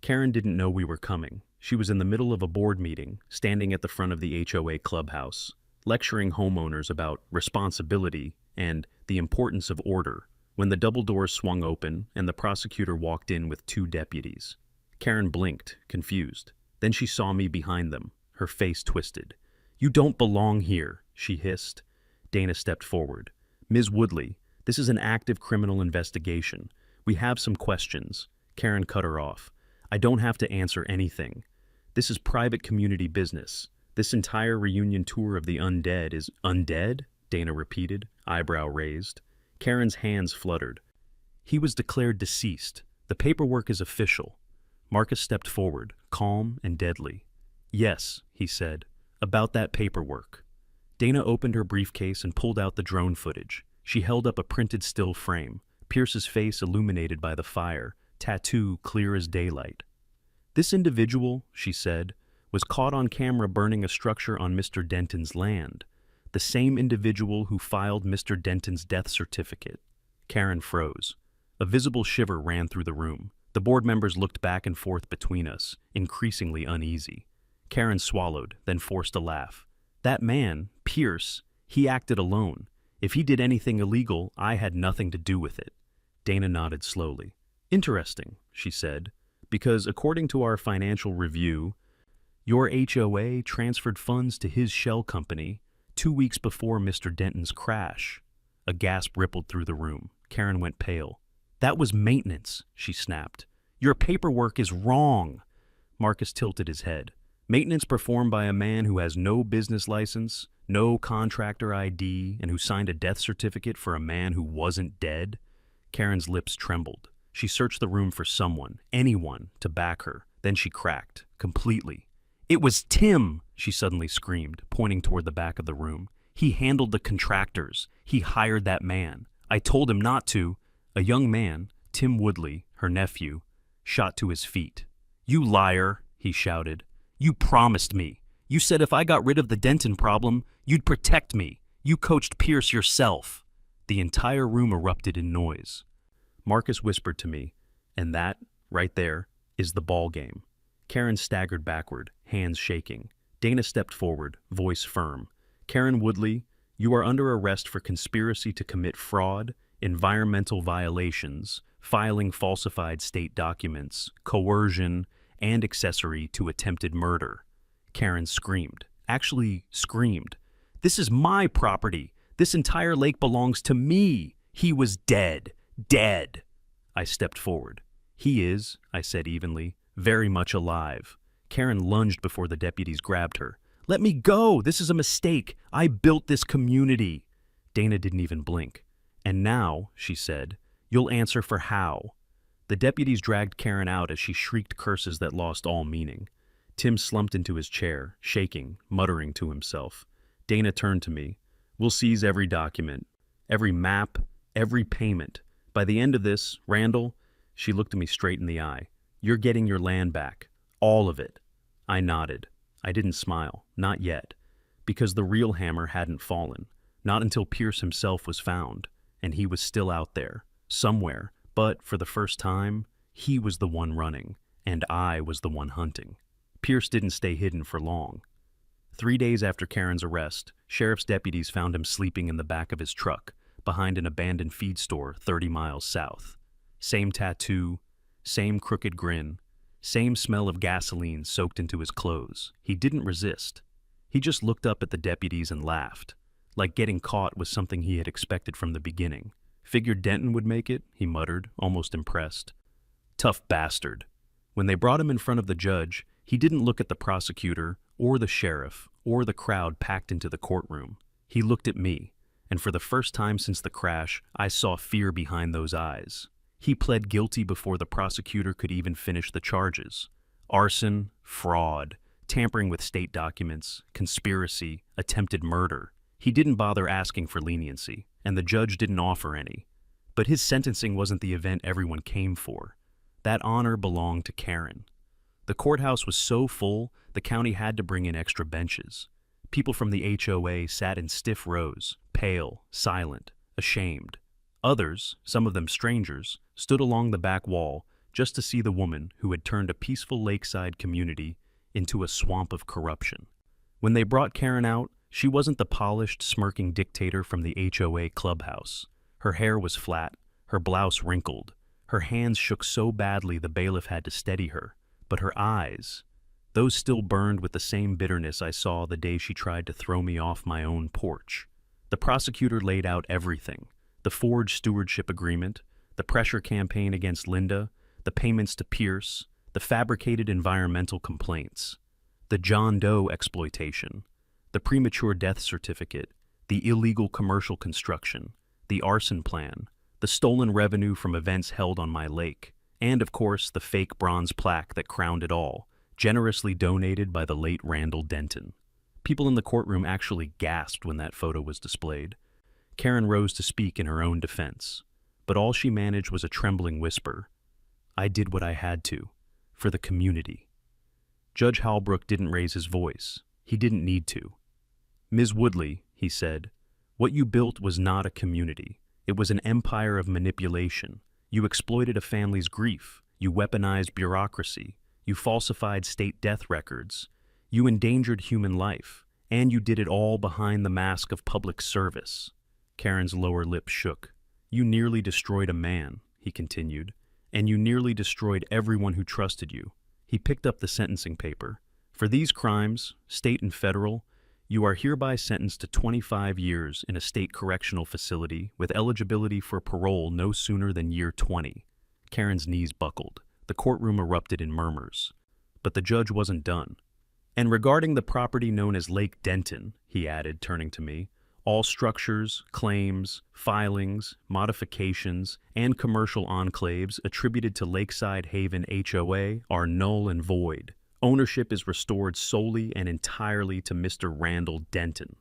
Karen didn't know we were coming. She was in the middle of a board meeting, standing at the front of the HOA clubhouse, lecturing homeowners about responsibility and the importance of order, when the double doors swung open and the prosecutor walked in with 2 deputies. Karen blinked, confused. Then she saw me behind them, her face twisted. "You don't belong here," she hissed. Dana stepped forward. "Ms. Woodley, this is an active criminal investigation. We have some questions." Karen cut her off. "I don't have to answer anything. This is private community business. This entire reunion tour of the undead is..." "Undead?" Dana repeated, eyebrow raised. Karen's hands fluttered. "He was declared deceased. The paperwork is official." Marcus stepped forward, calm and deadly. "Yes," he said, "about that paperwork." Dana opened her briefcase and pulled out the drone footage. She held up a printed still frame, Pierce's face illuminated by the fire, tattoo clear as daylight. "This individual," she said, "was caught on camera burning a structure on Mr. Denton's land. The same individual who filed Mr. Denton's death certificate." Karen froze. A visible shiver ran through the room. The board members looked back and forth between us, increasingly uneasy. Karen swallowed, then forced a laugh. "That man, Pierce, he acted alone. If he did anything illegal, I had nothing to do with it." Dana nodded slowly. "Interesting," she said, "because according to our financial review, your HOA transferred funds to his shell company 2 weeks before Mr. Denton's crash." A gasp rippled through the room. Karen went pale. "That was maintenance," she snapped. "Your paperwork is wrong." Marcus tilted his head. "Maintenance performed by a man who has no business license, no contractor ID, and who signed a death certificate for a man who wasn't dead?" Karen's lips trembled. She searched the room for someone, anyone, to back her. Then she cracked, completely. "It was Tim!" she suddenly screamed, pointing toward the back of the room. "He handled the contractors. He hired that man. I told him not to." A young man, Tim Woodley, her nephew, shot to his feet. "You liar," he shouted. "You promised me. You said if I got rid of the Denton problem, you'd protect me. You coached Pierce yourself." The entire room erupted in noise. Marcus whispered to me, "And that, right there, is the ball game." Karen staggered backward, hands shaking. Dana stepped forward, voice firm. "Karen Woodley, you are under arrest for conspiracy to commit fraud, environmental violations, filing falsified state documents, coercion, and accessory to attempted murder." Karen screamed. Actually screamed. "This is my property. This entire lake belongs to me. He was dead. Dead." I stepped forward. "He is," I said evenly, "very much alive." Karen lunged before the deputies grabbed her. "Let me go! This is a mistake! I built this community!" Dana didn't even blink. "And now," she said, "you'll answer for how." The deputies dragged Karen out as she shrieked curses that lost all meaning. Tim slumped into his chair, shaking, muttering to himself. Dana turned to me. "We'll seize every document, every map, every payment. By the end of this, Randall," she looked at me straight in the eye, "you're getting your land back. All of it." I nodded. I didn't smile. Not yet. Because the real hammer hadn't fallen. Not until Pierce himself was found. And he was still out there. Somewhere. But, for the first time, he was the one running. And I was the one hunting. Pierce didn't stay hidden for long. 3 days after Karen's arrest, sheriff's deputies found him sleeping in the back of his truck, behind an abandoned feed store 30 miles south. Same tattoo, same crooked grin, same smell of gasoline soaked into his clothes. He didn't resist. He just looked up at the deputies and laughed, like getting caught was something he had expected from the beginning. "Figured Denton would make it," he muttered, almost impressed. "Tough bastard." When they brought him in front of the judge, he didn't look at the prosecutor or the sheriff or the crowd packed into the courtroom. He looked at me, and for the first time since the crash, I saw fear behind those eyes. He pled guilty before the prosecutor could even finish the charges. Arson, fraud, tampering with state documents, conspiracy, attempted murder. He didn't bother asking for leniency, and the judge didn't offer any. But his sentencing wasn't the event everyone came for. That honor belonged to Karen. The courthouse was so full, the county had to bring in extra benches. People from the HOA sat in stiff rows, pale, silent, ashamed. Others, some of them strangers, stood along the back wall just to see the woman who had turned a peaceful lakeside community into a swamp of corruption. When they brought Karen out, she wasn't the polished, smirking dictator from the HOA clubhouse. Her hair was flat, her blouse wrinkled. Her hands shook so badly the bailiff had to steady her. But her eyes, those still burned with the same bitterness I saw the day she tried to throw me off my own porch. The prosecutor laid out everything. The forged stewardship agreement, the pressure campaign against Linda, the payments to Pierce, the fabricated environmental complaints, the John Doe exploitation, the premature death certificate, the illegal commercial construction, the arson plan, the stolen revenue from events held on my lake, and, of course, the fake bronze plaque that crowned it all, generously donated by the late Randall Denton. People in the courtroom actually gasped when that photo was displayed. Karen rose to speak in her own defense, but all she managed was a trembling whisper. "I did what I had to, for the community." Judge Halbrook didn't raise his voice. He didn't need to. "Ms. Woodley," he said, "what you built was not a community. It was an empire of manipulation. You exploited a family's grief. You weaponized bureaucracy. You falsified state death records. You endangered human life. And you did it all behind the mask of public service." Karen's lower lip shook. "You nearly destroyed a man," he continued, "and you nearly destroyed everyone who trusted you." He picked up the sentencing paper. "For these crimes, state and federal, you are hereby sentenced to 25 years in a state correctional facility with eligibility for parole no sooner than year 20. Karen's knees buckled. The courtroom erupted in murmurs. But the judge wasn't done. "And regarding the property known as Lake Denton," he added, turning to me, "all structures, claims, filings, modifications, and commercial enclaves attributed to Lakeside Haven HOA are null and void. Ownership is restored solely and entirely to Mr. Randall Denton."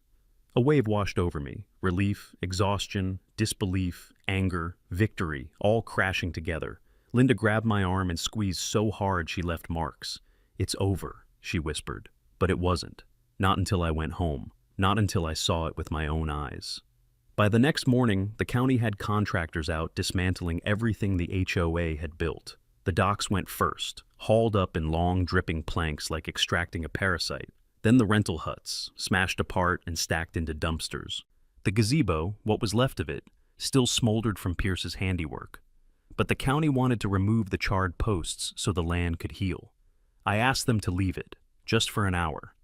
A wave washed over me. Relief, exhaustion, disbelief, anger, victory, all crashing together. Linda grabbed my arm and squeezed so hard she left marks. "It's over," she whispered. But it wasn't. Not until I went home. Not until I saw it with my own eyes. By the next morning, the county had contractors out dismantling everything the HOA had built. The docks went first, hauled up in long, dripping planks like extracting a parasite. Then the rental huts, smashed apart and stacked into dumpsters. The gazebo, what was left of it, still smoldered from Pierce's handiwork. But the county wanted to remove the charred posts so the land could heal. I asked them to leave it, just for an hour.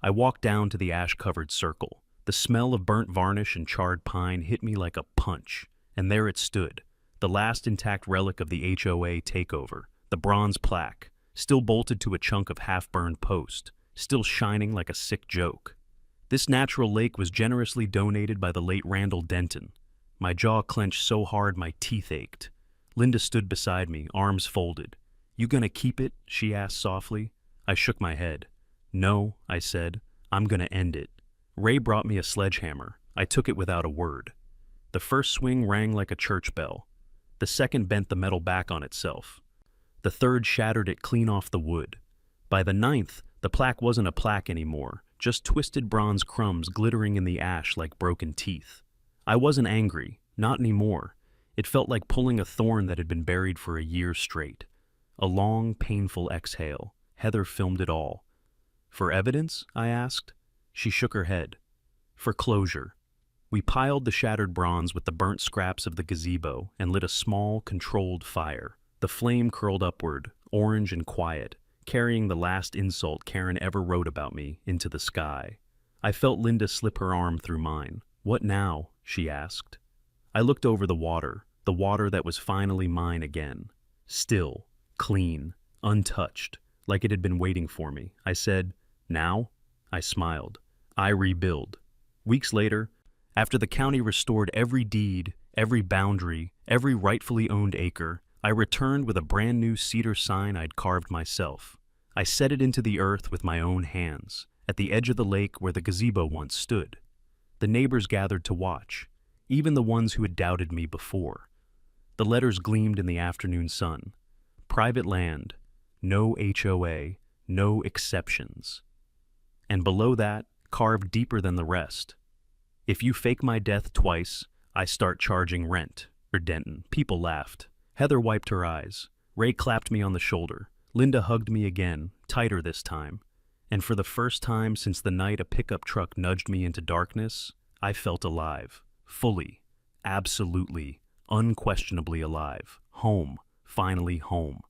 I walked down to the ash-covered circle. The smell of burnt varnish and charred pine hit me like a punch, and there it stood, the last intact relic of the HOA takeover, the bronze plaque, still bolted to a chunk of half-burned post, still shining like a sick joke. This natural lake was generously donated by the late Randall Denton. My jaw clenched so hard my teeth ached. Linda stood beside me, arms folded. "You gonna keep it?" she asked softly. I shook my head. "No," I said. "I'm gonna end it." Ray brought me a sledgehammer. I took it without a word. The first swing rang like a church bell. The second bent the metal back on itself. The third shattered it clean off the wood. By the ninth, the plaque wasn't a plaque anymore, just twisted bronze crumbs glittering in the ash like broken teeth. I wasn't angry, not anymore. It felt like pulling a thorn that had been buried for a year straight. A long, painful exhale. Heather filmed it all. "For evidence?" I asked. She shook her head. "For closure." We piled the shattered bronze with the burnt scraps of the gazebo and lit a small, controlled fire. The flame curled upward, orange and quiet, carrying the last insult Karen ever wrote about me into the sky. I felt Linda slip her arm through mine. "What now?" she asked. I looked over the water that was finally mine again. Still, clean, untouched, like it had been waiting for me. I said, "Now?" I smiled. "I rebuild." Weeks later, after the county restored every deed, every boundary, every rightfully owned acre, I returned with a brand new cedar sign I'd carved myself. I set it into the earth with my own hands, at the edge of the lake where the gazebo once stood. The neighbors gathered to watch, even the ones who had doubted me before. The letters gleamed in the afternoon sun. Private land, no HOA, no exceptions. And below that, carved deeper than the rest, "If you fake my death twice, I start charging rent," or Denton. People laughed. Heather wiped her eyes. Ray clapped me on the shoulder. Linda hugged me again, tighter this time. And for the first time since the night a pickup truck nudged me into darkness, I felt alive. Fully, absolutely, unquestionably alive. Home, finally home.